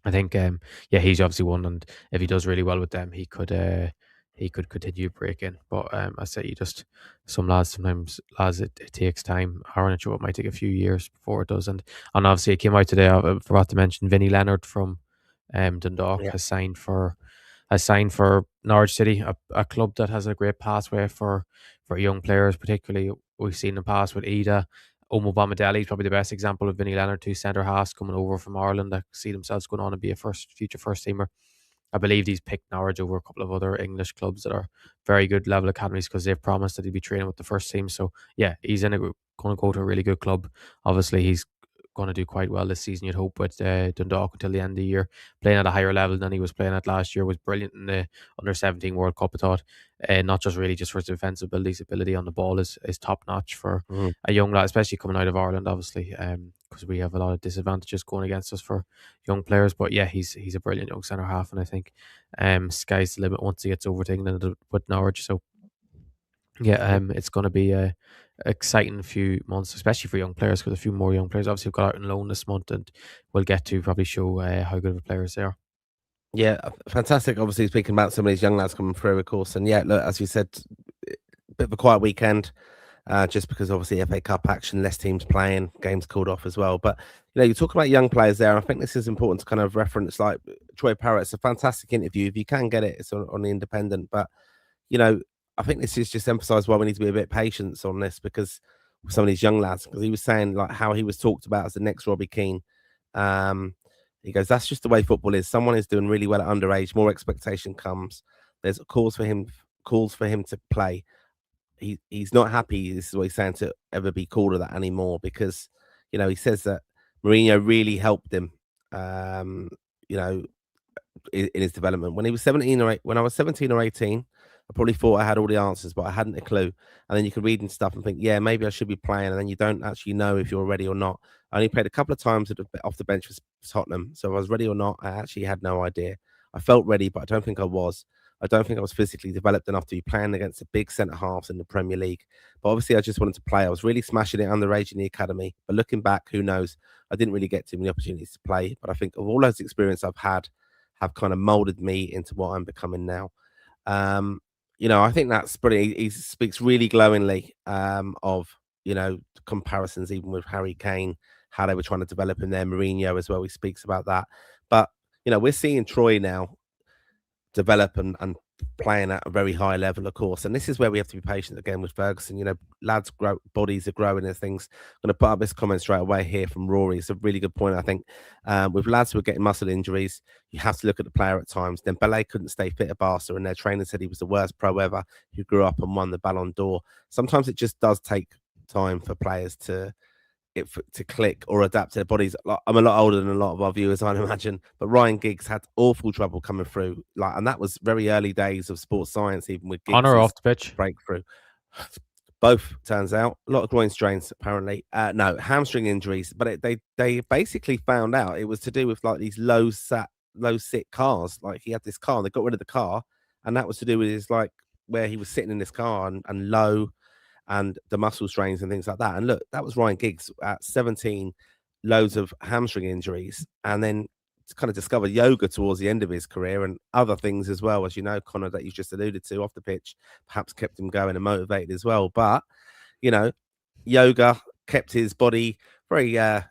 I think yeah, he's obviously one, and if he does really well with them, he could continue breaking. But I say, you just sometimes lads it takes time. Aaron Ochoa might take a few years before it does. And obviously it came out today. I forgot to mention Vinnie Leonard from Dundalk Yeah. has signed for Norwich City, a club that has a great pathway for young players. Particularly, we've seen in the past with Ida. Omo Bamidele is probably the best example of Vinnie Leonard, two centre halves coming over from Ireland that see themselves going on and be a future first teamer. I believe he's picked Norwich over a couple of other English clubs that are very good level academies, because they've promised that he'd be training with the first team. So yeah, he's going to go to a really good club. Obviously, he's going to do quite well this season, you'd hope, with Dundalk until the end of the year. Playing at a higher level than he was playing at last year was brilliant in the under 17 World Cup, I thought. Not just really just for his defensive ability, his ability on the ball is top notch for Mhm. a young lad, especially coming out of Ireland, obviously, because we have a lot of disadvantages going against us for young players. But yeah, he's a brilliant young centre half, and I think sky's the limit once he gets over to England with Norwich. So yeah, it's going to be a exciting few months, especially for young players, because a few more young players obviously have got out on loan this month, and we'll get to probably show how good of a players they are. Yeah, fantastic. Obviously, speaking about some of these young lads coming through, of course. And yeah, look, as you said, bit of a quiet weekend. just because obviously FA Cup action, less teams playing, games called off as well. But you talk about young players there. And I think this is important to kind of reference like Troy Parrott. It's a fantastic interview. If you can get it, it's on the Independent. But I think this is just emphasised why we need to be a bit patient on this because with some of these young lads, because he was saying like how he was talked about as the next Robbie Keane. He goes, that's just the way football is. Someone is doing really well at underage, more expectation comes. There's calls for him to play. He's not happy. This is what he's saying, to ever be called that anymore because he says that Mourinho really helped him. In his development when he was 17 or 8, when I was 17 or 18, I probably thought I had all the answers, but I hadn't a clue. And then you could read and stuff and think, yeah, maybe I should be playing. And then you don't actually know if you're ready or not. I only played a couple of times off the bench for Tottenham. So if I was ready or not, I actually had no idea. I felt ready, but I don't think I was. I don't think I was physically developed enough to be playing against the big centre halves in the Premier League. But obviously, I just wanted to play. I was really smashing it underage in the academy. But looking back, who knows? I didn't really get too many opportunities to play. But I think of all those experiences I've had, have kind of molded me into what I'm becoming now. I think that's brilliant. He speaks really glowingly of comparisons even with Harry Kane, how they were trying to develop him there. Mourinho as well. He speaks about that. But we're seeing Troy now develop and playing at a very high level, of course. And this is where we have to be patient again with Ferguson. Lads grow, bodies are growing and things. I'm going to put up this comment straight away here from Rory. It's a really good point, I think. With lads who are getting muscle injuries, you have to look at the player at times. Then Dembele couldn't stay fit at Barca, and their trainer said he was the worst pro ever who grew up and won the Ballon d'Or. Sometimes it just does take time for players to click or adapt to their bodies. I'm a lot older than a lot of our viewers, I'd imagine, but Ryan Giggs had awful trouble coming through, and that was very early days of sports science, even with Giggs' on or off the pitch breakthrough. Both, turns out. A lot of groin strains, apparently. No, hamstring injuries, but they basically found out it was to do with like these low sit cars. Like he had this car, they got rid of the car, and that was to do with his like where he was sitting in this car and low, and the muscle strains and things like that. And look, that was Ryan Giggs at 17, loads of hamstring injuries, and then kind of discovered yoga towards the end of his career and other things as well, as Connor, that you just alluded to off the pitch, perhaps kept him going and motivated as well. But yoga kept his body very what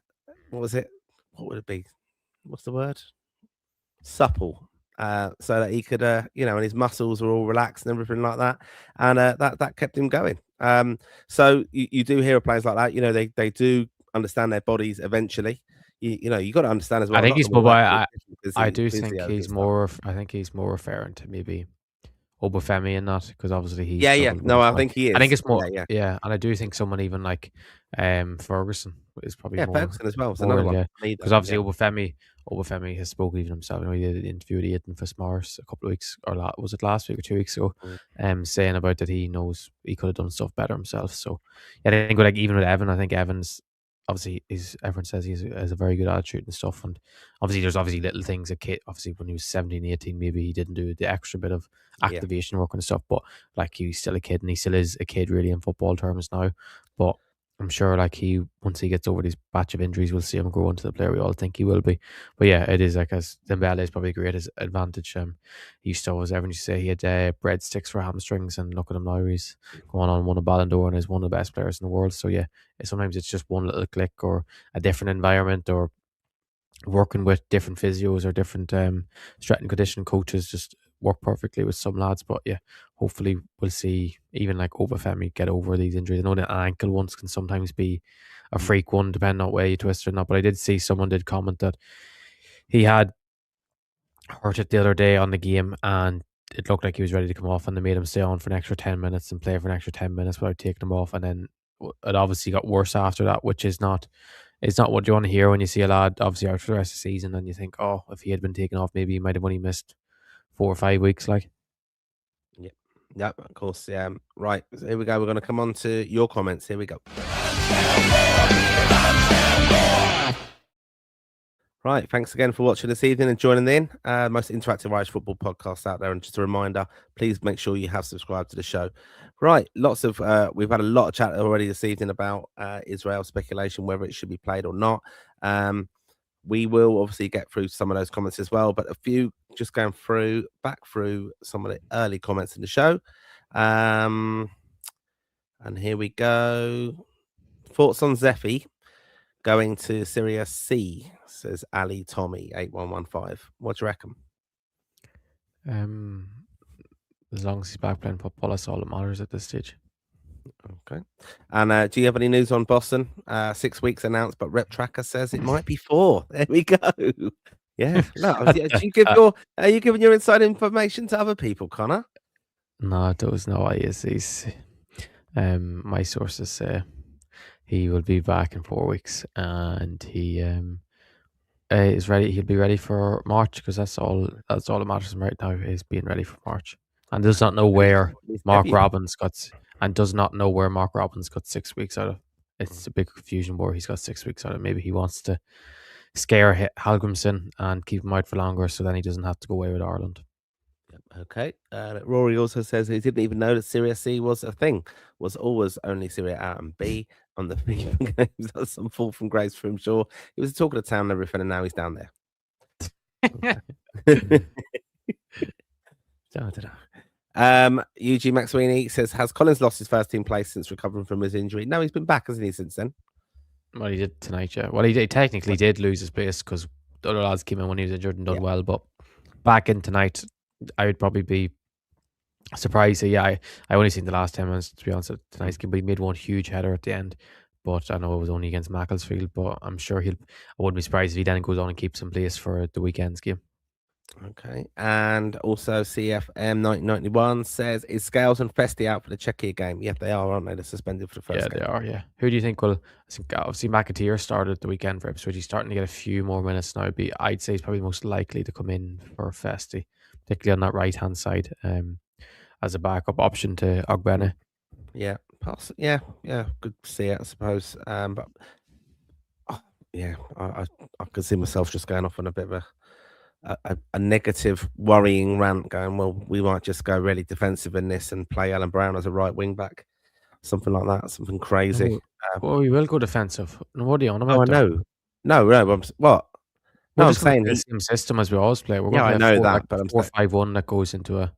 was it? What would it be? What's the word? Supple. So that he could, and his muscles were all relaxed and everything like that, and that kept him going. So you do hear of players like that. They do understand their bodies eventually. You got to understand as well. I think he's more. I do think he's more. I think he's more referring to maybe Obafemi and that, because obviously he's No, I think he is. I think it's more. Yeah, and I do think someone even like Ferguson is probably more. Ferguson as well. It's another one. Because obviously Obafemi has spoken even himself. He did an interview with Ethan for Smars a couple of weeks, or was it last week or 2 weeks ago? Saying about that he knows he could have done stuff better himself. So I think even with Evan, I think Evan's obviously everyone says he has a very good attitude and stuff, and obviously there's little things a kid, obviously when he was 17, 18, maybe he didn't do the extra bit of activation work and stuff, but like he's still a kid, and he still is a kid really in football terms now. But I'm sure like once he gets over this batch of injuries, we'll see him grow into the player we all think he will be. But yeah, it is like, as Dembele is probably a great advantage. He used to always, everyone used to say he had breadsticks for hamstrings, and look at him now, he's going on, won a Ballon d'Or and is one of the best players in the world. So yeah, sometimes it's just one little click or a different environment, or working with different physios or different strength and conditioning coaches just work perfectly with some lads. But yeah, hopefully we'll see even like Obafemi get over these injuries. I know the ankle ones can sometimes be a freak one, depending on where you twist it or not, but I did see someone did comment that he had hurt it the other day on the game, and it looked like he was ready to come off, and they made him stay on for an extra 10 minutes and play for an extra 10 minutes without taking him off. And then it obviously got worse after that, which is not what you want to hear when you see a lad obviously out for the rest of the season, and you think, oh, if he had been taken off, maybe he might have only missed 4 or 5 weeks. Like, yeah, of course. Yeah, right. So here we go. We're going to come on to your comments. Here we go. Right, thanks again for watching this evening and joining in. Most interactive Irish football podcast out there. And just a reminder, please make sure you have subscribed to the show. Right, we've had a lot of chat already this evening about Israel speculation, whether it should be played or not. We will obviously get through some of those comments as well, but a few just going back through some of the early comments in the show. And here we go. Thoughts on Zeffy going to Serie C, says Ali Tommy 8115. What do you reckon? As long as he's back playing football, that's all that matters at this stage. Okay. And do you have any news on Boston? 6 weeks announced, but Rep Tracker says it might be 4. There we go. Yeah. No, are you giving your inside information to other people, Connor? No, there was no ISCs. My sources say he will be back in 4 weeks, and he is ready. He'll be ready for March because that's all. That's all that matters to him right now is being ready for March, and does not know where His Mark debut. Robbins got, and does not know where Mark Robbins got 6 weeks out of. It's a big confusion where he's got 6 weeks out of. Maybe he wants to scare Halgrimson and keep him out for longer, so then he doesn't have to go away with Ireland. Okay. Rory also says he didn't even know that Serie C was a thing. Was always only Serie A and B on the FIFA games. That's some fall from grace for him, sure. He was talking of town and everything, and now he's down there. Eugene Maxwini says, has Collins lost his first team place since recovering from his injury? No, he's been back, hasn't he, since then? Well, he did tonight, yeah. Well, he technically did lose his place because the other lads came in when he was injured and done well. But back in tonight, I would probably be surprised. So yeah, I only seen the last 10 minutes, to be honest. Tonight's game, he made one huge header at the end. But I know it was only against Macclesfield. But I'm sure I wouldn't be surprised if he then goes on and keeps in place for the weekend's game. Okay. And also CFM 1991 says, is Scales and Festi out for the Czechia game? Yeah, they are, aren't they? They're suspended for the first game. Yeah, they are, yeah. Who do you think will... I think obviously McAteer started the weekend for Ipswich. He's starting to get a few more minutes now. I'd say he's probably most likely to come in for Festi, particularly on that right-hand side, as a backup option to Ogbene. Yeah, yeah, good to see it, I suppose. But yeah, I could see myself just going off on a bit of a negative, worrying rant, going, well, we might just go really defensive in this and play Alan Brown as a right wing back, something like that, something crazy. Well, we will go defensive. What are you on about? Oh, I know. No, what? We're No, I'm just going to saying play the same system as we always play. We're yeah, I going to play know that, like but I'm 4-5-1 that goes into a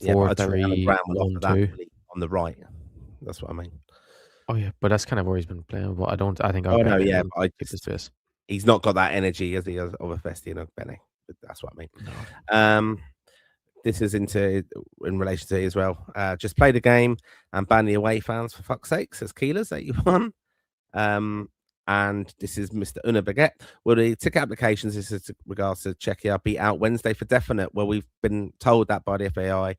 yeah, but I don't think Alan 4-3-1-2. Brown will offer that really on the right. That's what I mean. Oh yeah, but that's kind of where he's been playing. But I think. Oh no, yeah, but keep his space. He's not got that energy as he has of a Festi and Ogbene. That's what I mean. No. This is in relation to as well. Just play the game and ban the away fans for fuck's sake, says Keelers 81. And this is Mr. Una Baguette. Well, the ticket applications, this is regards to Czechia, be out Wednesday for definite. Well, we've been told that by the FAI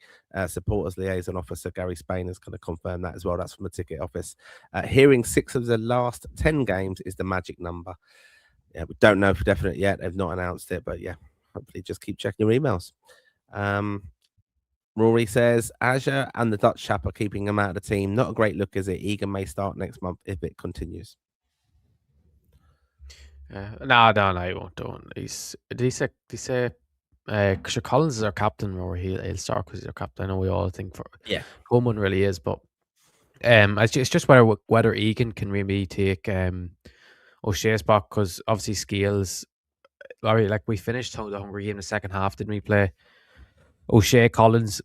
supporters liaison officer Gary Spain is going to confirm that as well. That's from the ticket office. Hearing 6 of the last 10 games is the magic number. Yeah, we don't know for definite yet. They've not announced it, but yeah, hopefully just keep checking your emails. Rory says Azure and the Dutch chap are keeping him out of the team. Not a great look, is it? Egan may start next month if it continues. No, he won't. Did he say Collins is our captain, or he'll start because he's our captain? I know we all think Coleman really is, but it's just whether Egan can maybe take O'Shea's spot, because obviously Scales, like we finished the Hungry game in the second half, didn't we? Play O'Shea, Collins,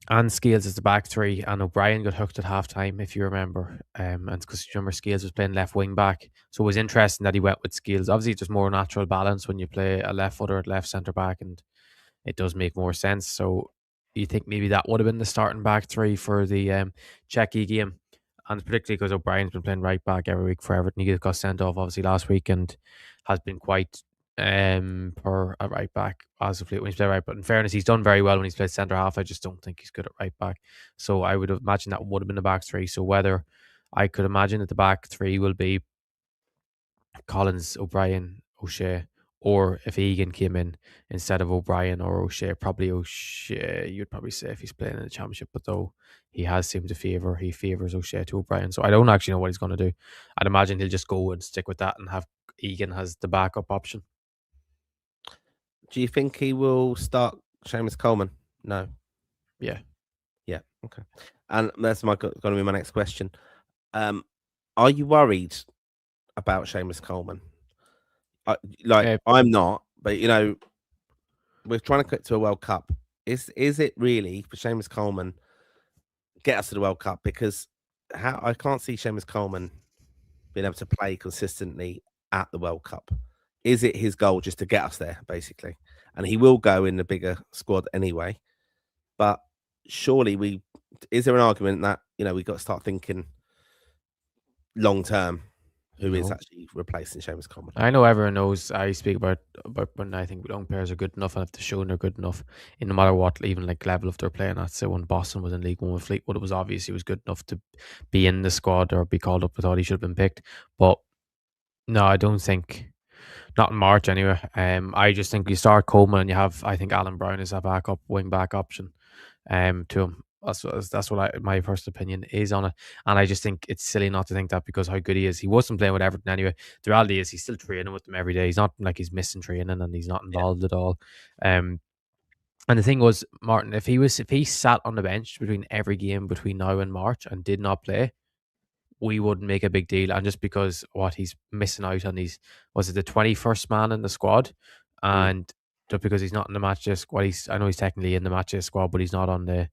and Scales as the back three, and O'Brien got hooked at half time, if you remember. And because you remember Scales was playing left wing back, so it was interesting that he went with Scales. Obviously, it's just more natural balance when you play a left footer at left centre back, and it does make more sense. So you think maybe that would have been the starting back three for the Czechia game, and particularly because O'Brien's been playing right back every week for Everton. He got sent off obviously last week and has been quite per a right back as of late when he's played right. But in fairness, he's done very well when he's played centre half. I just don't think he's good at right back. So I would imagine that would have been the back three. So whether I could imagine that the back three will be Collins, O'Brien, O'Shea, or if Egan came in instead of O'Brien or O'Shea, probably O'Shea, you'd probably say if he's playing in the championship, but though he has seemed to favours O'Shea to O'Brien. So I don't actually know what he's going to do. I'd imagine he'll just go and stick with that and have Egan as the backup option. Do you think he will start Seamus Coleman? No. Yeah. Yeah. Okay. And that's going to be my next question. Are you worried about Seamus Coleman? I'm not, but we're trying to get to a World Cup. Is it really for Seamus Coleman get us to the World Cup? Because how I can't see Seamus Coleman being able to play consistently at the World Cup. Is it his goal just to get us there, basically? And he will go in the bigger squad anyway. But surely is there an argument that we've got to start thinking long term who is No. actually replacing Seamus Coleman? I know everyone knows I speak about when I think young players are good enough and if they're shown they're good enough in no matter what even like level if they're playing at. So when Boston was in League One with Fleetwood, it was obvious he was good enough to be in the squad or be called up. I thought he should have been picked. But no, I don't think not in March anyway. I just think you start Coleman and you have I think Alan Brown is a backup wing back option to him. That's what my first opinion is on it, and I just think it's silly not to think that because how good he is. He wasn't playing with Everton anyway. The reality is he's still training with them every day. He's not like he's missing training and he's not Yeah, involved at all. Um, and the thing was, Martin, if he sat on the bench between every game between now and March and did not play, we wouldn't make a big deal. And just because what he's missing out on, was it the 21st man in the squad, mm, and just because he's not in the match day squad, I know he's technically in the match day squad, but he's not on the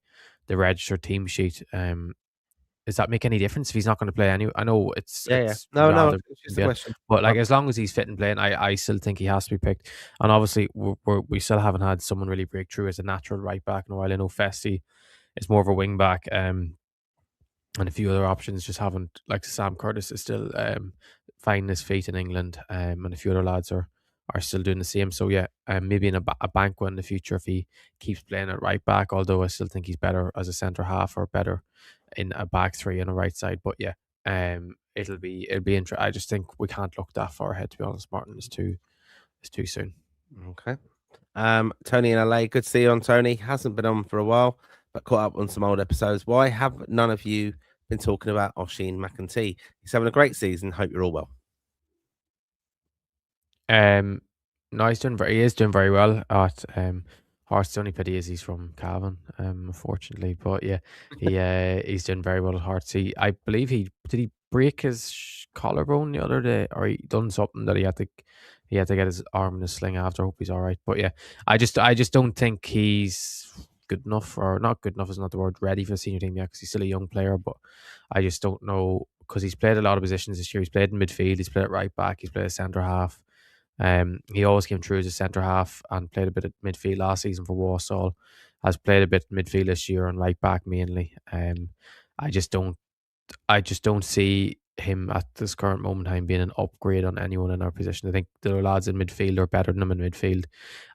registered team sheet. Does that make any difference if he's not going to play anyway? I know yeah, yeah. it's No, no, rather it's just a bit, question. but Uh, like as long as he's fit and playing, I still think he has to be picked. And obviously, we still haven't had someone really break through as a natural right back in a while. I know Festi is more of a wing back. And a few other options just haven't like Sam Curtis is still finding his feet in England, and a few other lads are still doing the same. So yeah, maybe in a bank one in the future if he keeps playing at right back. Although I still think he's better as a centre half or better in a back three on the right side. But yeah, it'll be interesting. I just think we can't look that far ahead. To be honest, Martin, it's too soon. okay. Tony in LA, good to see you on, Tony. Hasn't been on for a while, but caught up on some old episodes. Why have none of you been talking about Oshin McEntee? He's having a great season. Hope you're all well. Um, no, he is doing very well at Hearts. The only pity is he's from Cavan, unfortunately. But yeah, he's doing very well at Hearts. I believe he break his collarbone the other day, or he done something that he had to get his arm in a sling after. I hope he's all right. But yeah, I just don't think he's good enough, or not good enough is not the word, ready for the senior team yet because he's still a young player. But I just don't know because he's played a lot of positions this year. He's played in midfield, he's played at right back, he's played at centre half. He always came through as a centre half and played a bit at midfield last season for Warsaw. Has played a bit midfield this year and right back mainly. I just don't I just don't see him at this current moment in time being an upgrade on anyone in our position. I think the lads in midfield are better than him in midfield,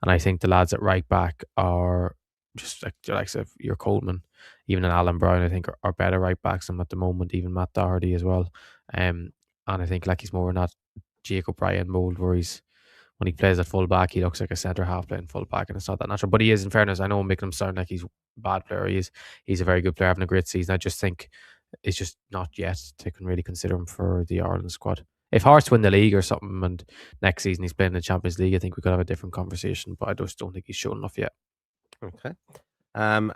and I think the lads at right back are just like I said, your Coleman, even an Alan Brown. I think are better right backs than him at the moment. Even Matt Doherty as well. And I think like he's more in that Jacob Ryan mold where when he plays at full back, he looks like a centre half playing full back, and it's not that natural. But he is, in fairness, I know I'm making him sound like he's a bad player. He's a very good player, having a great season. I just think it's just not yet to can really consider him for the Ireland squad. If Hearts win the league or something, and next season he's playing the Champions League, I think we could have a different conversation. But I just don't think he's shown enough yet. Okay. And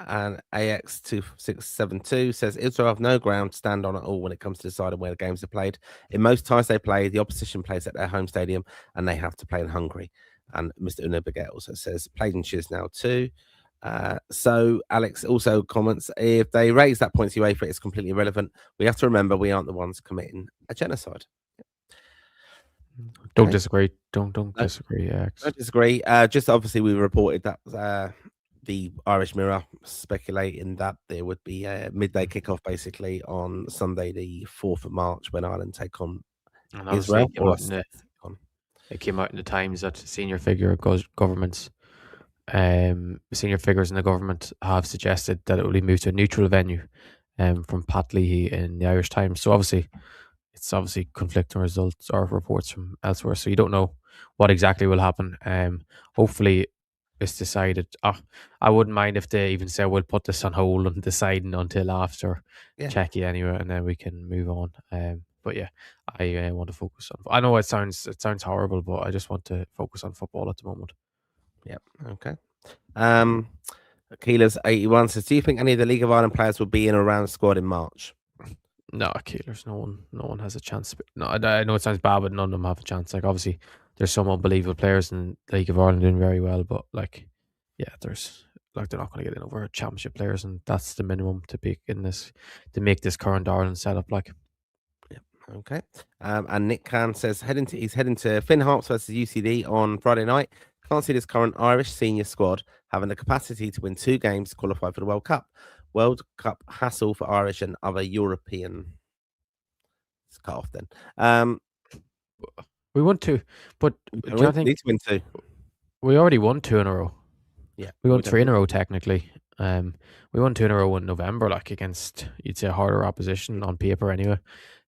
AX2672 says Israel have no ground to stand on at all when it comes to deciding where the games are played. In most ties they play, the opposition plays at their home stadium and they have to play in Hungary. And Mr. Una Baguette also says played in Chisinau too. So Alex also comments, if they raise that point to UEFA, it's completely irrelevant. We have to remember we aren't the ones committing a genocide. Don't Okay. disagree. Don't No, disagree. I X. disagree. Just obviously we reported that the Irish Mirror speculating that there would be a midday kickoff basically on Sunday, the 4th of March, when Ireland take on And obviously Israel. Or take on. it came out in the Times that governments, senior figures in the government have suggested that it will be moved to a neutral venue, from Pat Leahy in the Irish Times. So it's obviously conflicting results or reports from elsewhere. So you don't know what exactly will happen. Hopefully it's decided. I wouldn't mind if they even say we'll put this on hold and deciding until after Yeah. Czechia anyway, and then we can move on. But yeah, I want to focus on. I know it sounds horrible, but I just want to focus on football at the moment. Yep. Okay. Keeler's 81 says, do you think any of the League of Ireland players will be in or around the squad in March? No, Keelers. No one has a chance. No, I know it sounds bad, but none of them have a chance. Like obviously, there's some unbelievable players in the League of Ireland doing very well, but like, yeah, there's like they're not going to get in over championship players, and that's the minimum to be in this to make this current Ireland setup. Like, Okay. And Nick Khan says he's heading to Finn Harps versus UCD on Friday night. Can't see this current Irish senior squad having the capacity to win 2 games to qualify for the World Cup. World Cup hassle for Irish and other European. It's cut off then. we want to, but do you think need to win 2? we already won 2 in a row? Yeah, We won 3 in a row technically. We won 2 in a row in November, like against you'd say harder opposition on paper anyway.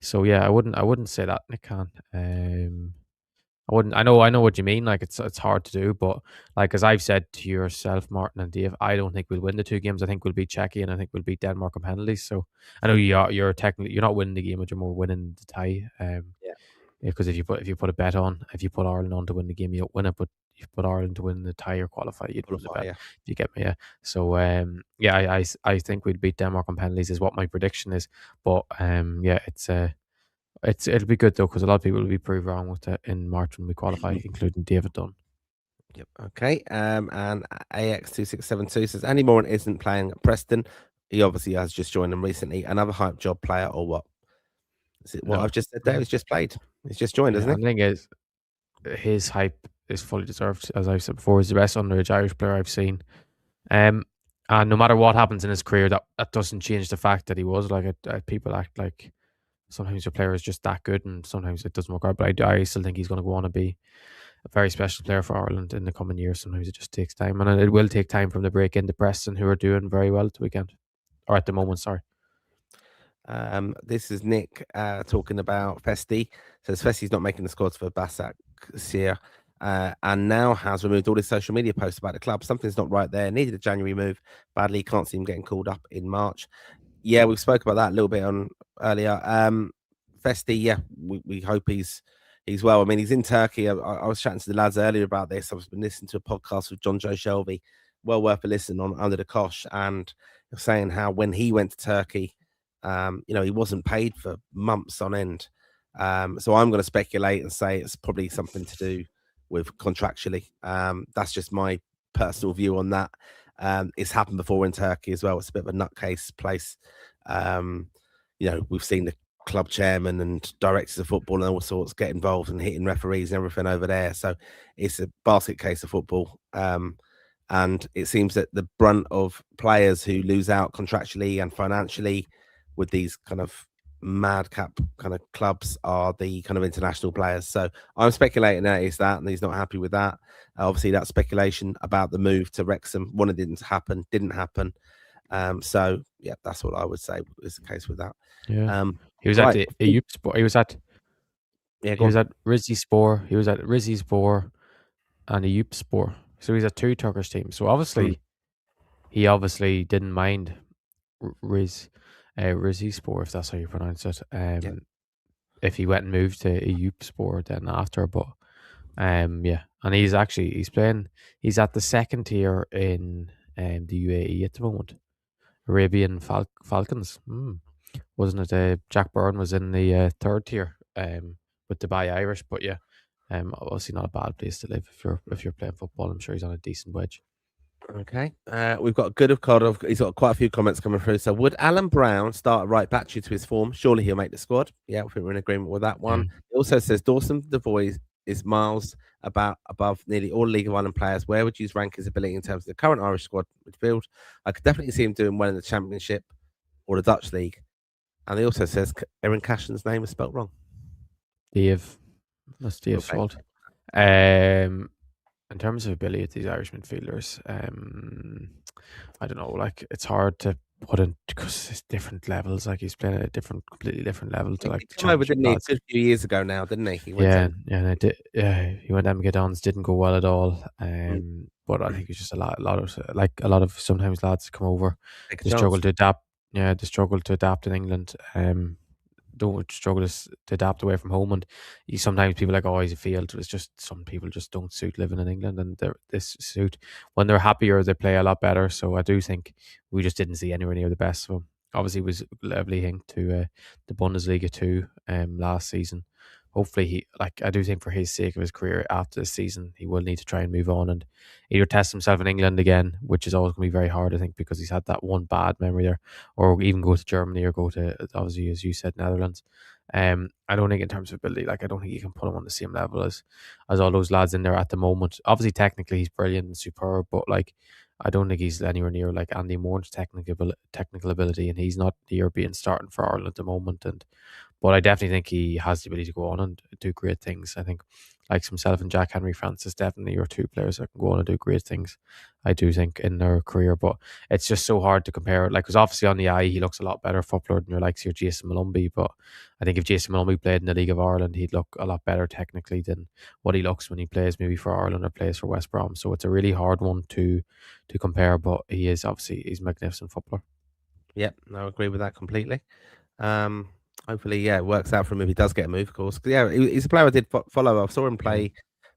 So yeah, I wouldn't say that, Nick Khan. I wouldn't. I know what you mean. Like it's hard to do, but like as I've said to yourself, Martin and Dave, I don't think we'll win the 2 games. I think we'll beat Czechia and I think we'll beat Denmark on penalties. So I know you're technically you're not winning the game, but you're more winning the tie. Yeah. Because if you put a bet on, if you put Ireland on to win the game, you don't win it. But if you put Ireland to win the tie or qualify, you'd win the bet. Yeah. Do you get me? Yeah. So yeah, I think we'd beat Denmark on penalties is what my prediction is. But yeah, it'll be good though because a lot of people will be proved wrong with it in March when we qualify, including David Dunn. Yep. Okay. And AX2672 says Andy Moran isn't playing at Preston. He obviously has just joined them recently. Another hype job player or what? Is it what I've just said there? He's just played. He's just joined, isn't he? The thing is, his hype is fully deserved. As I've said before, he's the best underage Irish player I've seen. And no matter what happens in his career, that doesn't change the fact that he was like people act like sometimes your player is just that good and sometimes it doesn't work out. But I still think he's going to go on to be a very special player for Ireland in the coming years. Sometimes it just takes time, and it will take time from the break into Preston, who are doing very well at the weekend, or at the moment. Sorry. This is Nick talking about Festi. Says Festi's not making the squads for Basak Sia, and now has removed all his social media posts about the club. Something's not right there. Needed a January move badly. Can't see him getting called up in March. Yeah, we spoke about that a little bit on earlier. Festi, yeah, we hope he's well. I mean, he's in Turkey. I was chatting to the lads earlier about this. I've been listening to a podcast with John Joe Shelby. Well worth a listen on Under the Cosh, and saying how when he went to Turkey, he wasn't paid for months on end. So I'm going to speculate and say it's probably something to do with contractually. That's just my personal view on that. It's happened before in Turkey as well. It's a bit of a nutcase place. We've seen the club chairman and directors of football and all sorts get involved and hitting referees and everything over there. So it's a basket case of football. And it seems that the brunt of players who lose out contractually and financially with these kind of madcap kind of clubs are the kind of international players. So I'm speculating that is that, and he's not happy with that. Obviously, that speculation about the move to Wrexham, one, it didn't happen. So yeah, that's what I would say is the case with that. Yeah, he was at the EU Sport. He was at Rizzispor. He was at Rizzispor and the Youp Sport. So he's at 2 Turkish teams. So obviously, he obviously didn't mind Rizzispor, if that's how you pronounce it. If he went and moved to Youp Sport then after, but yeah, and he's at the second tier in the UAE at the moment. Arabian Falcons. Wasn't it? Jack Byrne was in the 3rd tier with Dubai Irish, but yeah, obviously not a bad place to live if you're playing football. I'm sure he's on a decent wedge. Okay, we've got he's got quite a few comments coming through. So would Alan Brown start right back due to his form? Surely he'll make the squad. Yeah, I think we're in agreement with that one. It also says Dawson Devoy is miles above nearly all League of Ireland players. Where would you rank his ability in terms of the current Irish squad midfield? I could definitely see him doing well in the Championship or the Dutch League. And he also says Erin Cashin's name is spelt wrong. Dave. That's Dave's fault. In terms of ability of these Irish midfielders, I don't know. Like it's hard to put in because it's different levels. Like he's playing at a completely different level to like the Championship. Didn't he? A few years ago now, didn't he? He went he went Emmegedons, didn't go well at all. But I think it's just a lot of sometimes lads come over, they struggle to adapt. Yeah, they struggle to adapt in England. Don't struggle to adapt away from home, and sometimes people are like, oh, he's a field. It's just some people just don't suit living in England, and this suit when they're happier, they play a lot better. So I do think we just didn't see anywhere near the best. So obviously, it was leveling to the Bundesliga 2 last season, hopefully I do think for his sake of his career after this season, he will need to try and move on and either test himself in England again, which is always going to be very hard, I think, because he's had that one bad memory there, or even go to Germany or go to, obviously, as you said, Netherlands. I don't think in terms of ability, I don't think you can put him on the same level as all those lads in there at the moment. Obviously, technically, he's brilliant and superb, but I don't think he's anywhere near Andy Moore's technical ability, and he's not the European starting for Ireland at the moment. But I definitely think he has the ability to go on and do great things. I think himself and Jack Henry Francis definitely are two players that can go on and do great things. I do think in their career, but it's just so hard to compare. Because obviously on the eye he looks a lot better footballer than your Jason Malumbi. But I think if Jason Malumbi played in the League of Ireland, he'd look a lot better technically than what he looks when he plays maybe for Ireland or plays for West Brom. So it's a really hard one to compare. But he's a magnificent footballer. Yep, no, I agree with that completely. Hopefully, yeah, it works out for him if he does get a move, of course. Yeah, he's a player I did follow. I saw him play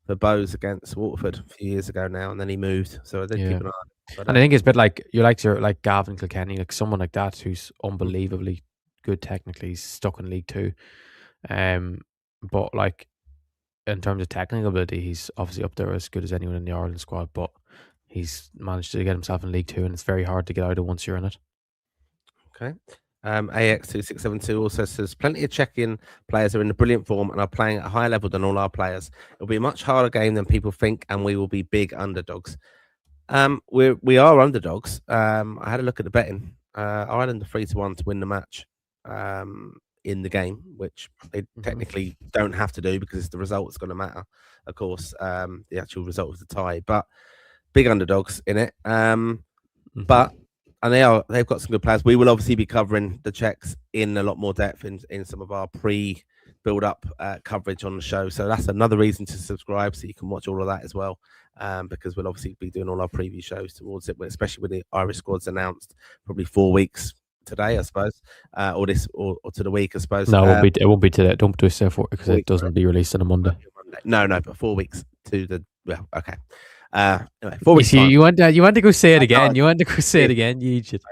for Bowes against Waterford a few years ago now, and then he moved. So I did keep an eye on him. But, and I think it's a bit like Gavin Kilkenny, someone like that who's unbelievably good technically. He's stuck in League Two. But in terms of technical ability, he's obviously up there as good as anyone in the Ireland squad, but he's managed to get himself in League Two, and it's very hard to get out of once you're in it. Okay. AX2672 also says plenty of check-in players are in a brilliant form and are playing at a higher level than all our players. It'll be a much harder game than people think, and we will be big underdogs. We are underdogs. I had a look at the betting. Ireland are 3-1 to win the match in the game, which they technically don't have to do because it's the result that's going to matter. Of course, the actual result of the tie, but big underdogs in it. But and they've got some good players. We will obviously be covering the Czechs in a lot more depth in some of our build-up coverage on the show. So that's another reason to subscribe, so you can watch all of that as well. Because we'll obviously be doing all our preview shows towards it, especially with the Irish squads announced probably 4 weeks today, I suppose, or to the week, I suppose. No, it won't be today. Don't do it because it doesn't be released on a Monday. No, but 4 weeks to the okay. Anyway, 4 weeks. You want to go say it again? You want to go say it again? You idiot.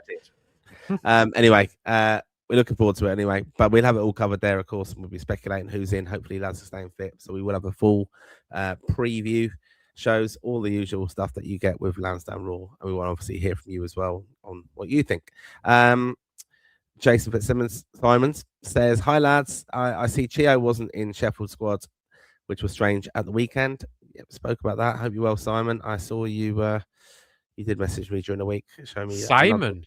Anyway, we're looking forward to it anyway. But we'll have it all covered there, of course, and we'll be speculating who's in. Hopefully, lads are staying fit, so we will have a full preview shows, all the usual stuff that you get with Lansdowne Raw, and we want to obviously hear from you as well on what you think. Jason Fitzsimmons Simons says, "Hi lads, I see Chio wasn't in Sheffield squad, which was strange at the weekend." Yep, spoke about that. Hope you're well, Simon. I saw you. You did message me during the week, show me Simon.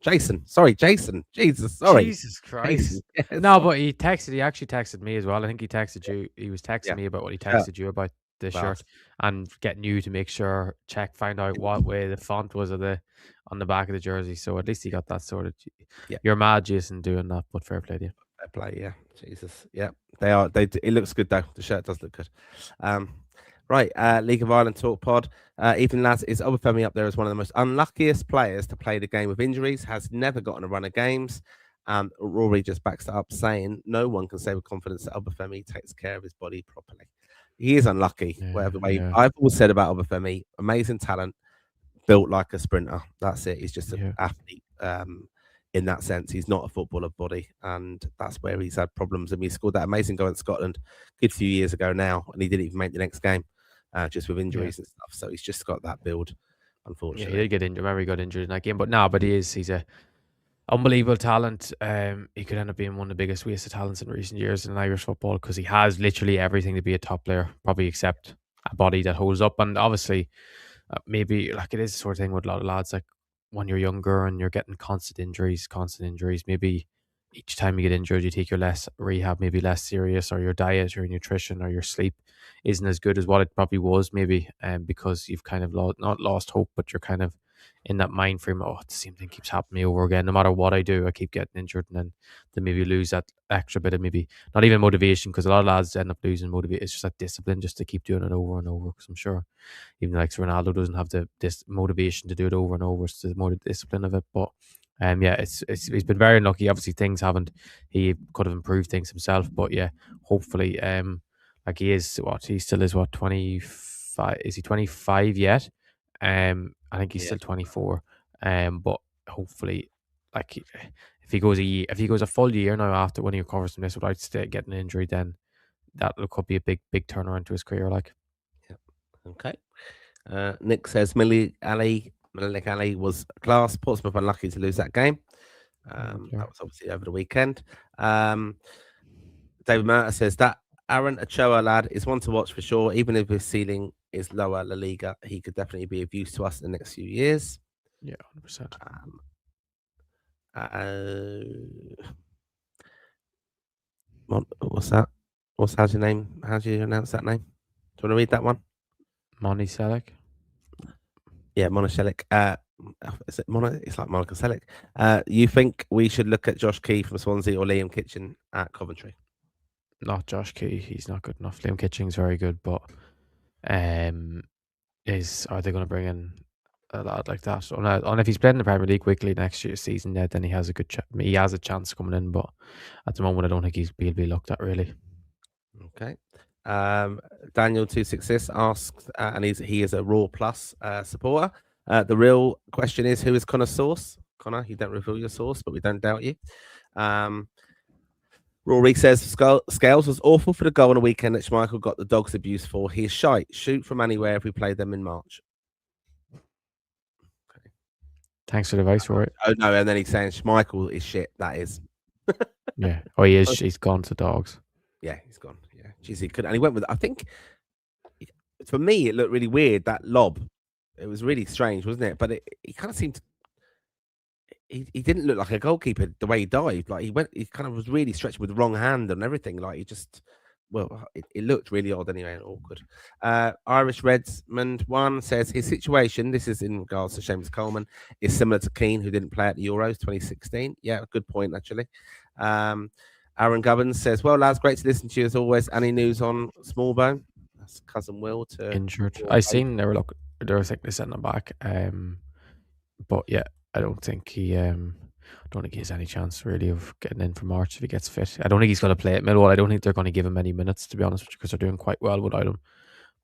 Jason. Sorry, Jason. Jesus, sorry. Jesus Christ. Yeah, no, but he actually texted me as well. I think he texted you. He was texting me about what he texted you about the shirt and getting you to make sure find out what way the font was on the back of the jersey. So at least he got that sorted. Yeah. You're mad, Jason, doing that, but fair play to you. Fair play, yeah. Jesus. Yeah. They are. It looks good though. The shirt does look good. Right, League of Ireland Talk Pod. Ethan lads, is Obafemi up there as one of the most unluckiest players to play the game of injuries, has never gotten a run of games. Rory just backs it up, saying no one can say with confidence that Obafemi takes care of his body properly. He is unlucky, whatever way. Yeah. I've always said about Obafemi, amazing talent, built like a sprinter. That's it. He's just an athlete. In that sense, he's not a footballer body, and that's where he's had problems. And he scored that amazing goal in Scotland a good few years ago now, and he didn't even make the next game. Just with injuries and stuff. So he's just got that build, unfortunately. Yeah, he did get injured. Remember, he got injured in that game. But he's a unbelievable talent. He could end up being one of the biggest waste of talents in recent years in Irish football because he has literally everything to be a top player, probably except a body that holds up. And obviously, maybe it is the sort of thing with a lot of lads, when you're younger and you're getting constant injuries, maybe each time you get injured, you take your rehab, maybe less serious, or your diet or your nutrition or your sleep isn't as good as what it probably was, maybe, because you've kind of not lost hope, but you're kind of in that mind frame. Oh, the same thing keeps happening over again. No matter what I do, I keep getting injured, and then maybe lose that extra bit of maybe not even motivation, because a lot of lads end up losing motivation. It's just that discipline, just to keep doing it over and over. Because I'm sure even Ronaldo doesn't have this motivation to do it over and over. It's the more discipline of it, but. He's been very unlucky. Obviously, he could have improved things himself, but yeah, hopefully, he is he still is 25? Is he 25 yet? I think he's still 24. But hopefully, if if he goes a full year now after when he recovers from this without getting an injury, then that could be a big turnaround to his career. Like, Yeah. Okay. Nick says Malik Ali was class. Portsmouth unlucky to lose that game. That was obviously over the weekend. David Merter says that Aaron Ochoa lad is one to watch for sure. Even if his ceiling is lower La Liga, he could definitely be of use to us in the next few years. yeah, 100%. What's that? How's your name? How do you announce that name? Do you want to read that one? Monty Selleck. Yeah, Monoshelic. Is it Mono? It's like Monica Selleck. You think we should look at Josh Key from Swansea or Liam Kitchen at Coventry? Not Josh Key. He's not good enough. Liam Kitching's very good, but are they going to bring in a lad like that? And if he's playing in the Premier League quickly next year's season, yeah, then he has a good he has a chance coming in. But at the moment, I don't think he'll be looked at really. Okay. Daniel266 asks, and he is a Raw Plus supporter. The real question is, who is Connor's source? Connor, you don't reveal your source, but we don't doubt you. Rory says Scales was awful for the goal on the weekend that Schmeichel got the dogs abuse for. He is shite. Shoot from anywhere if we play them in March. Okay. Thanks for the advice, Rory. Oh no, and then he's saying Schmeichel is shit. That is. Yeah. Oh, he is. He's gone to dogs. Yeah, he's gone. Yeah. Jeez, he could. And he went with, I think, for me, it looked really weird, that lob. It was really strange, wasn't it? But he kind of seemed to, he didn't look like a goalkeeper the way he dived. Like he kind of was really stretched with the wrong hand and everything. Like it looked really odd anyway and awkward. Irish Redmond 1 says his situation, this is in regards to Seamus Coleman, is similar to Keane, who didn't play at the Euros 2016. Yeah, good point, actually. Aaron Gubbins says, well, lads, great to listen to you as always. Any news on Smallbone? That's cousin Will to injured. I seen they were thinking they sent him back. But yeah, I don't think he has any chance really of getting in for March if he gets fit. I don't think he's going to play at Millwall. I don't think they're going to give him any minutes, to be honest with you, because they're doing quite well without him.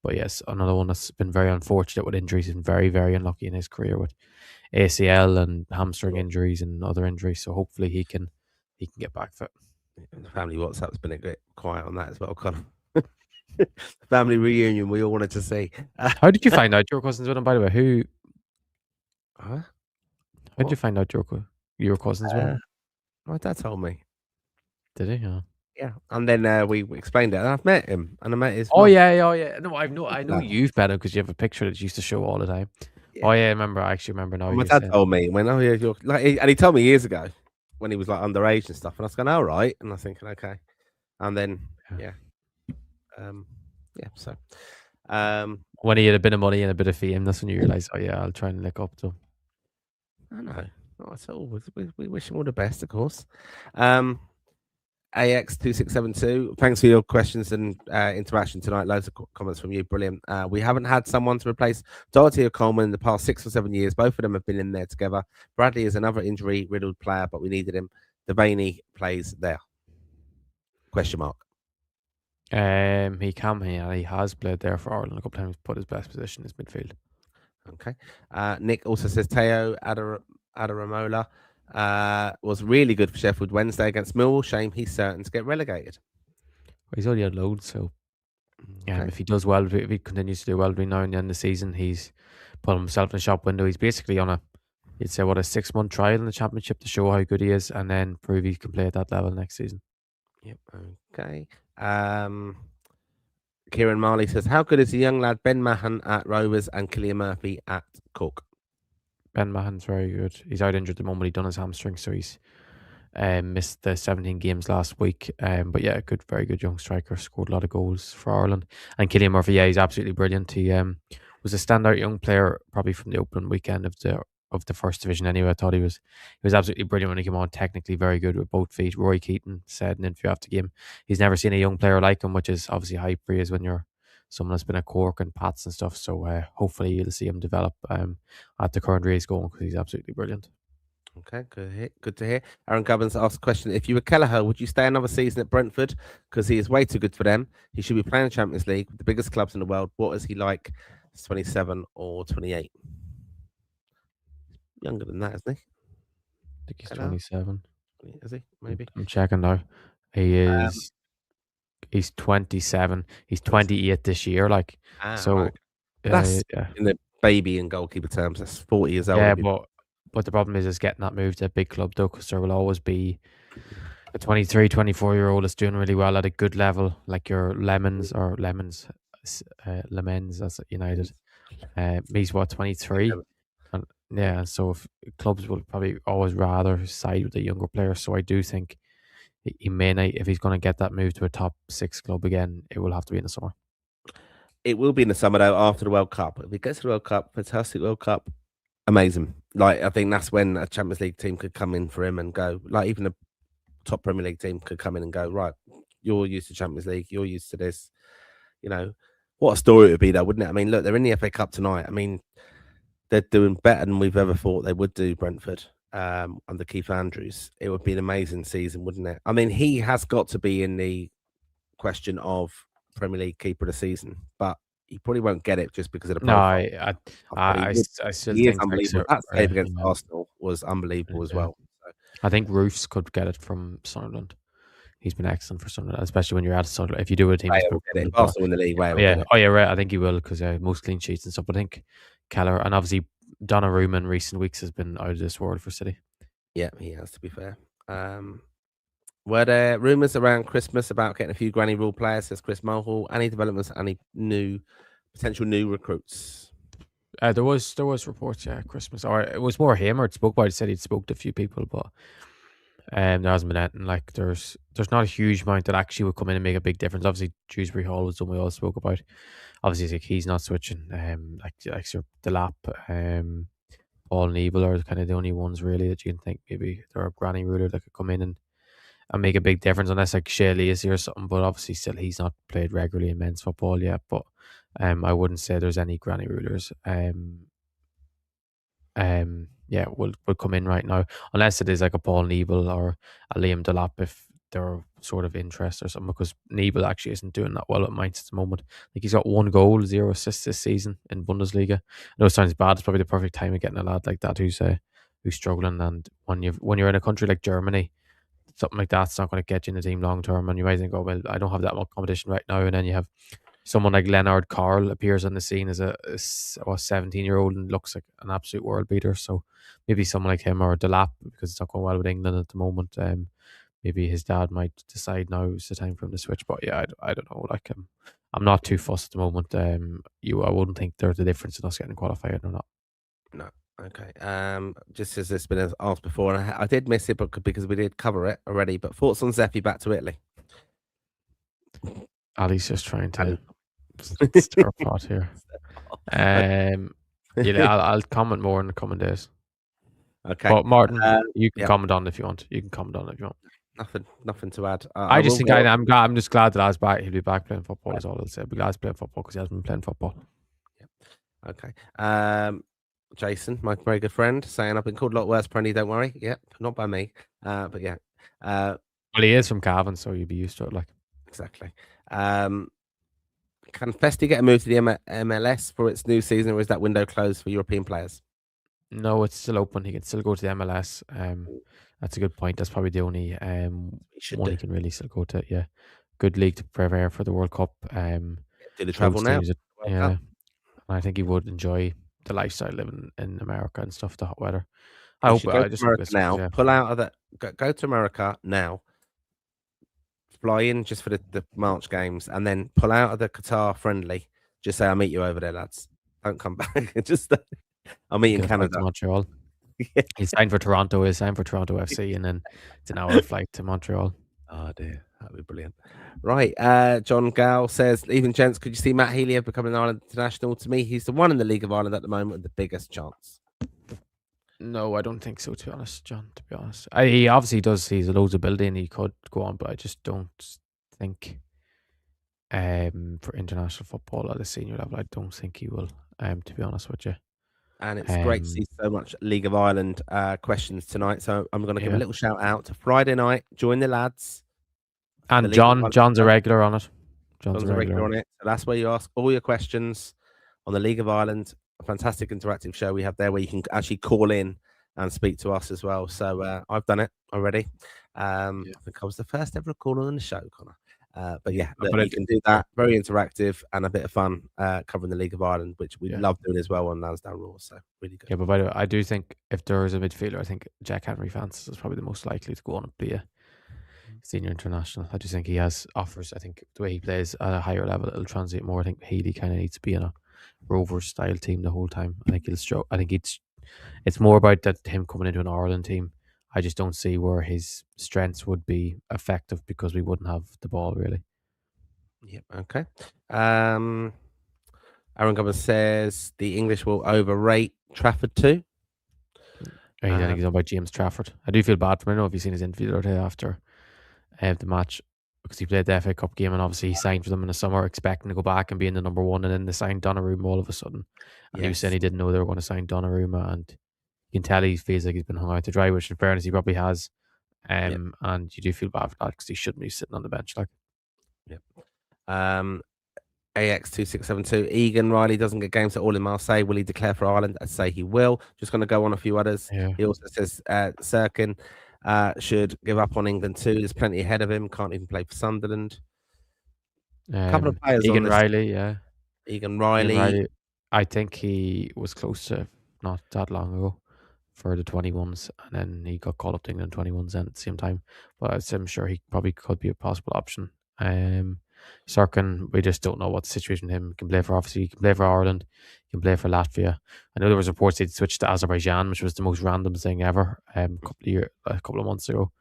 But yes, another one that's been very unfortunate with injuries and very, very unlucky in his career with ACL and hamstring injuries and other injuries. So hopefully he can get back fit. The family WhatsApp's been a bit quiet on that as well, Connor. Family reunion we all wanted to see. How did you find out your cousins with him, by the way? Who? Huh? How did you find out your cousins with him? My dad told me. Did he? Yeah. Yeah, and then we explained it, and I've met him, and I met his. Oh mum. yeah. No, I know you've met him because you have a picture that you used to show all the time. Yeah. Oh yeah, I actually remember now. And my dad told me when you're like, and he told me years ago when he was like underage and stuff, and I was going, all right, and I was thinking, okay, and then so when he had a bit of money and a bit of fame, that's when you realize, oh yeah, I'll try and lick up to him. I know, not at all. We wish him all the best, of course. AX2672, thanks for your questions and interaction tonight. Loads of comments from you. Brilliant. We haven't had someone to replace Doherty or Coleman in the past 6 or 7 years. Both of them have been in there together. Bradley is another injury-riddled player, but we needed him. Devaney plays there. Question mark. He has played there for Ireland a couple of times, but his best position is midfield. Okay. Nick also says Teo Adaramola was really good for Sheffield Wednesday against Millwall. Shame he's certain to get relegated. Well, he's already had loads, so if he does well, if he continues to do well between now and the end of the season, he's put himself in a shop window. He's basically on a 6-month trial in the Championship to show how good he is, and then prove he can play at that level next season. Yep. Okay. Kieran Marley says, how good is the young lad Ben Mahan at Rovers and Killian Murphy at Cork? Ben Mahan's very good. He's out injured at the moment. He done his hamstring, so he's missed the 17 games last week. But yeah, very good young striker. Scored a lot of goals for Ireland. And Killian Murphy, yeah, he's absolutely brilliant. He was a standout young player probably from the opening weekend of the first division anyway. I thought he was absolutely brilliant when he came on. Technically very good with both feet. Roy Keaton said in an interview after the game he's never seen a young player like him, which is obviously high praise when you're someone that's been at Cork and Pats and stuff. So hopefully you'll see him develop at the current race going, because he's absolutely brilliant. Okay, good to hear. Aaron Gubbins asked a question. If you were Kelleher, would you stay another season at Brentford? Because he is way too good for them. He should be playing the Champions League with the biggest clubs in the world. What is he like? He's 27 or 28? Younger than that, isn't he? I think he's 27. Is he? Maybe. I'm checking now. He Um, is. He's 27. He's 28 this year. Like right. so. That's Yeah. in the baby and goalkeeper terms. That's 40 years old. Yeah, He'll be but the problem is getting that move to a big club though, because there will always be a 23, 24-year-old that's doing really well at a good level, like your Lemens as at United. He's what 23, and yeah, so if clubs will probably always rather side with the younger players. So I do think he may not, if he's going to get that move to a top six club again, it will have to be in the summer. It will be in the summer though, after the World Cup. If he gets to the World Cup, fantastic World Cup, amazing. Like I think that's when a Champions League team could come in for him and go. Like even a top Premier League team could come in and go. Right, you're used to Champions League. You're used to this. You know, what a story it would be though, wouldn't it? I mean, look, they're in the FA Cup tonight. I mean, they're doing better than we've ever thought they would do. Brentford under Keith Andrews. It would be an amazing season, wouldn't it? I mean, he has got to be in the question of Premier League keeper of the season, but he probably won't get it just because of the No, profile. But I still he is think like unbelievable. so, That save against yeah, Arsenal was unbelievable as yeah. well. So, I think Roofs could get it from Sunderland. He's been excellent for Sunderland, especially when you're at Sunderland. If you do a team, he's Wales been will get it. If brilliant. But Arsenal win the league, Wales will yeah, get it. oh yeah, right. I think he will because most clean sheets and stuff. But I think Keller and obviously Donnarumma in recent weeks has been out of this world for City. Yeah, he has, to be fair. Were there rumours around Christmas about getting a few Granny Rule players? Says Chris Mulhall. Any developments? Any potential new recruits? There was reports, yeah, Christmas, or it was more him or it spoke about. He said he'd spoke to a few people, but there hasn't been anything. Like there's not a huge amount that actually would come in and make a big difference. Obviously, Dewsbury Hall was something we all spoke about. Obviously, like, he's not switching. Like Sir Delap, Paul and Evil are kind of the only ones really that you can think maybe they're a granny ruler that could come in and make a big difference unless like Shaley is here or something. But obviously, still he's not played regularly in men's football yet. But I wouldn't say there's any granny rulers. Yeah, will come in right now unless it is like a Paul Nebel or a Liam Delap if they're sort of interest or something, because Nebel actually isn't doing that well at Mainz at the moment. Like he's got 1 goal, 0 assists this season in Bundesliga. I know it sounds bad. It's probably the perfect time of getting a lad like that who's struggling. And when you're in a country like Germany, something like that's not going to get you in the team long term. And you might think, oh well, I don't have that much competition right now. And then you have someone like Leonard Carl appears on the scene as a 17-year-old and looks like an absolute world beater. So maybe someone like him or Delap, because it's not going well with England at the moment. Maybe his dad might decide now is the time for him to switch. But yeah, I don't know. Like I'm not too fussed at the moment. I wouldn't think there's a difference in us getting qualified or not. No. Okay. Just as it's been asked before, and I did miss it, but because we did cover it already. But thoughts on Zeffy back to Italy? Ali's just trying to stir a pot here. Yeah, I'll comment more in the coming days. Okay. But Martin, you can comment on it if you want. You can comment on it if you want. Nothing to add. I just think I'm just glad that I was back. He'll be back playing football. Is all I'll say. I'll be glad he's playing football because he hasn't been playing football. Yeah. Okay. Jason, my very good friend, saying I've been called a lot worse, Prenny. Don't worry. Yep, not by me. But yeah. Well, he is from Cavan, so you'd be used to it. Like exactly. Can Festi get a move to the MLS for its new season, or is that window closed for European players? No, it's still open. He can still go to the MLS. That's a good point. That's probably the only one he can really still go to. Yeah, good league to prepare for the World Cup. Do the travel now? Yeah, and I think he would enjoy the lifestyle living in America and stuff. The hot weather. I hope. I just hope now. Yeah. Pull out of that. Go to America now. Fly in just for the March games, and then pull out of the Qatar friendly. Just say I'll meet you over there, lads. Don't come back. Just I'll meet you in Canada. Montreal. Yeah. He's signed for Toronto. He's signed for Toronto FC, and then it's an hour flight to Montreal. Oh dear, that'd be brilliant. Right, John Gow says, "Even gents, could you see Matt Healy becoming an Ireland international? To me, he's the one in the League of Ireland at the moment with the biggest chance." No, I don't think so. To be honest, John. To be honest, he obviously does. He's a loads of ability, and he could go on, but I just don't think, for international football at a senior level, I don't think he will. To be honest with you. And it's great to see so much League of Ireland questions tonight. So I'm going to give a little shout out to Friday night. Join the lads. And John's a regular on it. John's a regular on it. So that's where you ask all your questions on the League of Ireland. A fantastic interactive show we have there where you can actually call in and speak to us as well. So I've done it already. Yeah, I think I was the first ever caller on the show, Connor. But yeah. yeah, look, But you it, can do that. Very interactive and a bit of fun covering the League of Ireland, which we yeah, love doing as well on Lansdowne Raw. So really good. yeah. But by the way, I do think if there is a midfielder, I think Jack Henry Francis is probably the most likely to go on and be a senior international. I just think he has offers. I think the way he plays at a higher level, it'll translate more. I think Healy kind of needs to be in a Rover style team the whole time. I think he'll show. I think it's more about that him coming into an Ireland team. I just don't see where his strengths would be effective because we wouldn't have the ball really. Yep. Okay. Um, Aaron Gubbins says the English will overrate Trafford too. I think Uh, he's on about James Trafford. I do feel bad for him. I don't know if you've seen his interview the other day after the match because he played the FA Cup game and obviously he signed for them in the summer expecting to go back and be in the number one and then they signed Donnarumma all of a sudden. And he was saying yes. he didn't know they were going to sign Donnarumma and you can tell he feels like he's been hung out to dry, which in fairness he probably has. Yep. And you do feel bad for that because he shouldn't be sitting on the bench. Like, Yep. AX2672. Egan Riley doesn't get games at all in Marseille. Will he declare for Ireland? I'd say he will. Just going to go on a few others. yeah, He also says Sirkin should give up on England too. There's plenty ahead of him. Can't even play for Sunderland. A couple of players on Egan this. Riley, yeah, Egan Egan Riley. Riley. I think he was close to not that long ago for the 21s, and then he got called up to England 21s at the same time. But I'm sure he probably could be a possible option. Sirkin, we just don't know what the situation with him. He can play for obviously, he can play for Ireland, he can play for Latvia. I know there was reports he'd switched to Azerbaijan, which was the most random thing ever. A couple of months ago.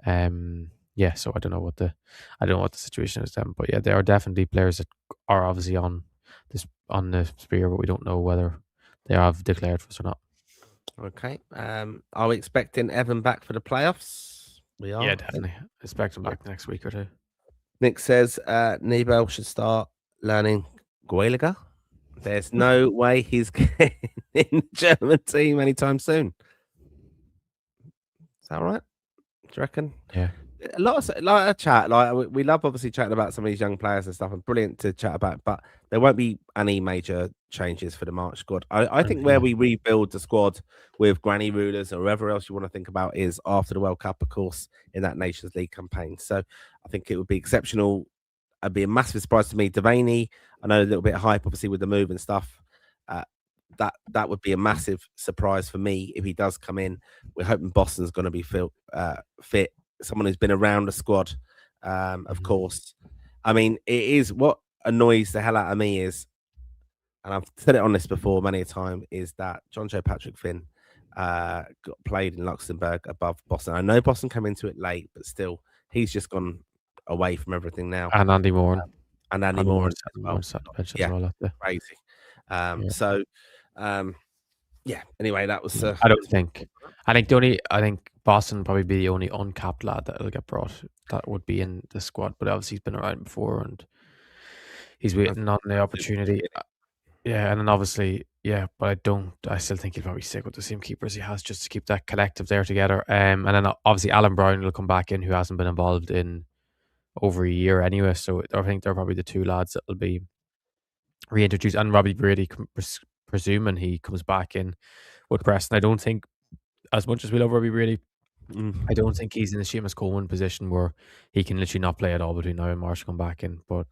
Yeah, so I don't know what the situation is then, but yeah, there are definitely players that are obviously on the spear, but we don't know whether they have declared for us or not. Okay. Are we expecting Evan back for the playoffs? We Yeah, are, I think. definitely. Expect him back next week or two. Nick says Nibel should start learning Gaelic. There's no way he's getting in the German team anytime soon. Is that right? Do you reckon? Yeah, A lot of like a chat, like we love obviously chatting about some of these young players and stuff, and brilliant to chat about. But there won't be any major changes for the March squad. I think where yeah, we rebuild the squad with granny rulers or whoever else you want to think about is after the World Cup, of course, in that Nations League campaign. So I think it would be exceptional. It'd be a massive surprise to me. Devaney, I know a little bit of hype, obviously, with the move and stuff. Uh, that would be a massive surprise for me if he does come in. We're hoping Boston's going to be fit. Someone who's been around the squad, of mhm. course. I mean, it is what annoys the hell out of me is, and I've said it on this before many a time, is that John Joe Patrick Finn played in Luxembourg above Boston. I know Boston came into it late, but still, he's just gone away from everything now. And Andy Moore, And Andy Moore as Andy well. Moore sat the bench as Yeah, well. At the, crazy. yeah. So, um, yeah. Anyway, that was. I don't think. I think Boston probably be the only uncapped lad that'll get brought. That would be in the squad, but obviously he's been around before and he's waiting on the opportunity. Yeah, and then obviously, yeah, but I don't. I still think he'll probably stick with the same keepers he has just to keep that collective there together. And then obviously Alan Brown will come back in, who hasn't been involved in over a year anyway. So I think they're probably the two lads that will be reintroduced. And Robbie Brady, presuming he comes back in with Preston. I don't think, as much as we love Robbie Brady, I don't think he's in the Seamus Coleman position where he can literally not play at all between now and March to come back in. But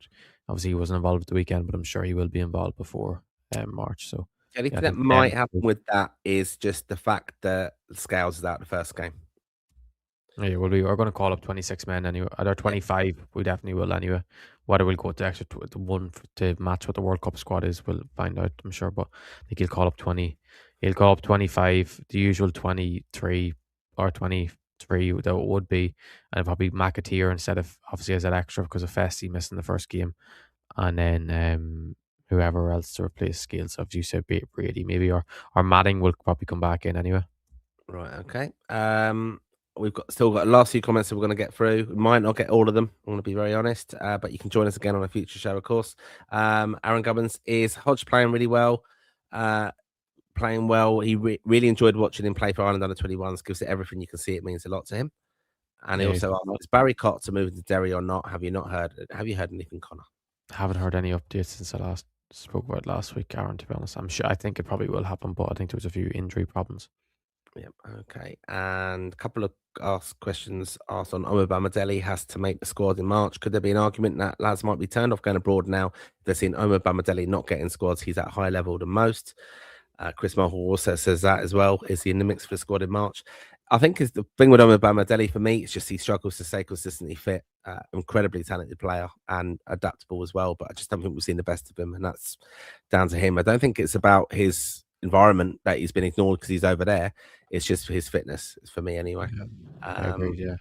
obviously he wasn't involved at the weekend, but I'm sure he will be involved before March. So The only yeah, I thing that think them might happen two. with that is just the fact that Scales is out the first game. Yeah, well, we are going to call up 26 men anyway. At our Yeah. 25, we definitely will anyway. Whether we'll go to extra the one to match what the World Cup squad is, we'll find out, I'm sure. But I think he'll call up 20. He'll call up 25, the usual 23 or 23 that it would be. And probably McAteer instead of obviously as that extra because of Festi missing the first game. And then whoever else to replace Scales, as you said, Brady maybe, or Madding will probably come back in anyway. Right. Okay. We've still got last few comments that we're going to get through. We might not get all of them. I want to be very honest, but you can join us again on a future show, of course. Aaron Gubbins is Hodge playing really well. Playing well. He really enjoyed watching him play for Ireland under 21s. Gives it everything you can see. It means a lot to him. And he Yeah, he's also been asked, is Barry Cotter moving to Derry or not? Have you not heard? Have you heard anything, Connor? haven't heard any updates since I last spoke about it last week, Aaron, to be honest. I think it probably will happen, but I think there was a few injury problems. Yep. Okay. And a couple of questions asked on Omobamidele has to make the squad in March. Could there be an argument that lads might be turned off going abroad now? They're seeing Omobamidele not getting squads. He's at a higher level than most. Chris Marvel also says that as well. Is he in the mix for the squad in March? I think is the thing with Omobamidele for me, it's just he struggles to stay consistently fit. Incredibly talented player and adaptable as well, but I just don't think we've seen the best of him, and that's down to him. I don't think it's about his environment that he's been ignored because he's over there. It's just his fitness, for me anyway. Yeah, I Um, agree. Yeah.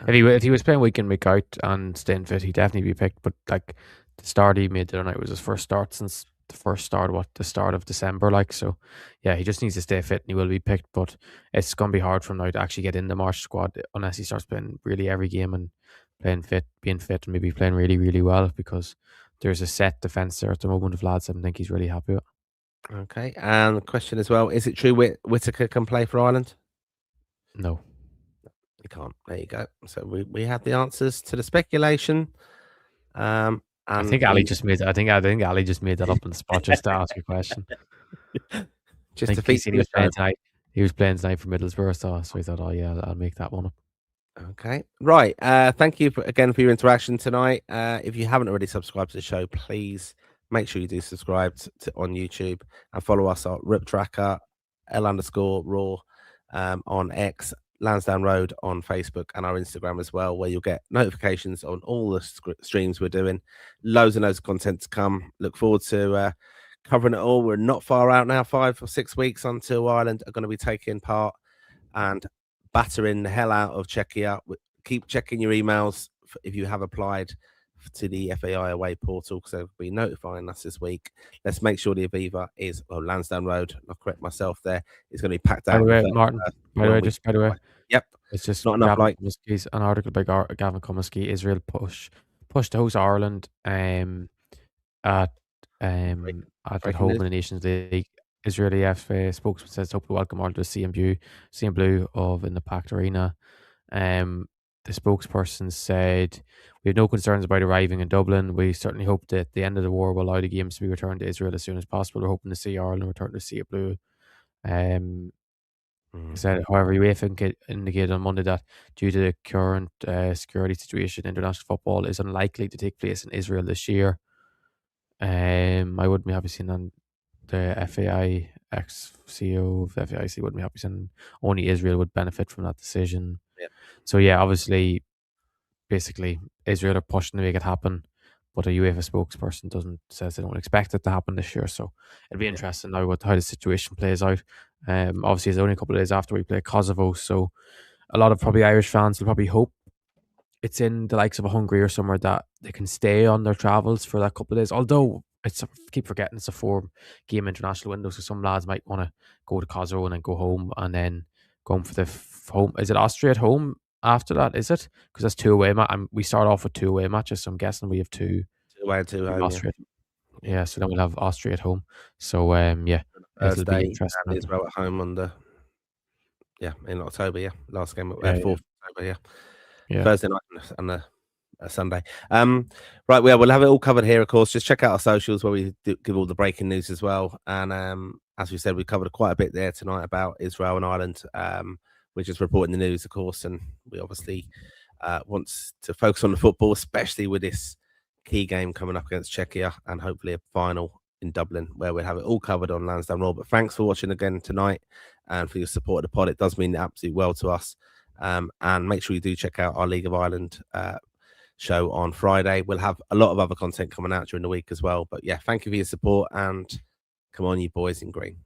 uh, If he was playing week in week out and staying fit, he'd definitely be picked. But like the start he made the other night was his first start since the start of December. Like so, yeah, he just needs to stay fit and he will be picked. But it's gonna be hard for him now to actually get in the March squad unless he starts playing really every game and being fit, and maybe playing really really well because there's a set defense there at the moment of lads. I don't think he's really happy with. okay, and the question as well: is it true Whitaker can play for Ireland? No, He can't. There you go. So we have the answers to the speculation. And we I think Ali just made that up on the spot just to ask a question. I just to think he feature seen the show. he was playing tonight for Middlesbrough, so he thought, oh yeah, I'll make that one up. Okay. Right. Thank you again for your interaction tonight. If you haven't already subscribed to the show, please make sure you do subscribe on YouTube and follow us on Rip Tracker, L_Raw on X, Lansdowne Road on Facebook, and our Instagram as well, where you'll get notifications on all the streams we're doing. Loads and loads of content to come. Look forward to covering it all. We're not far out now, 5 or 6 weeks until Ireland are going to be taking part and battering the hell out of Czechia. Keep checking your emails if you have applied to the FAI away portal because they'll be notifying us this week. Let's make sure the Aviva is Lansdowne Road. I'll correct myself there. It's going to be packed By out. the In the way, Martin. By the way, yep. it's just Not enough like an article by Gavin Comiskey. Israel push to host Ireland at at home in the Nations League. Israeli FA spokesman says hope to welcome all to the CM Blue of in the packed arena. The spokesperson said, we have no concerns about arriving in Dublin. We certainly hope that the end of the war will allow the games to be returned to Israel as soon as possible. We're hoping to see Ireland return to see it blue. Said, however, UEFA indicated on Monday that due to the current security situation, international football is unlikely to take place in Israel this year. I wouldn't be happy seeing on the FAI ex-CEO of the FAIC wouldn't be happy saying only Israel would benefit from that decision. Yep. So yeah, obviously, basically, Israel are pushing to make it happen, but a UEFA spokesperson says they don't expect it to happen this year. So it'll be interesting now how the situation plays out. Obviously, it's only a couple of days after we play Kosovo, so a lot of probably Irish fans will probably hope it's in the likes of a Hungary or somewhere that they can stay on their travels for that couple of days. Although keep forgetting it's a 4-game international window, so some lads might want to go to Kosovo and then go home and then go home for the home. Is it Austria at home after that? Is it? Because that's 2 away we start off with 2 away matches, so I'm guessing we have 2 away and 2 home. Austria. Yeah, so then we'll have Austria at home. So yeah, it'll be interesting. And Israel at home on the in October. Last game 4th October. Thursday night and a Sunday. Right, we'll have it all covered here, of course. Just check out our socials where we give all the breaking news as well. And as we said, we covered quite a bit there tonight about Israel and Ireland. We're just reporting the news, of course, and we obviously want to focus on the football, especially with this key game coming up against Czechia and hopefully a final in Dublin where we'll have it all covered on Lansdowne Roll. But thanks for watching again tonight and for your support of the pod. It does mean absolutely well to us. And make sure you do check out our League of Ireland show on Friday. We'll have a lot of other content coming out during the week as well. But yeah, thank you for your support and come on, you boys in green.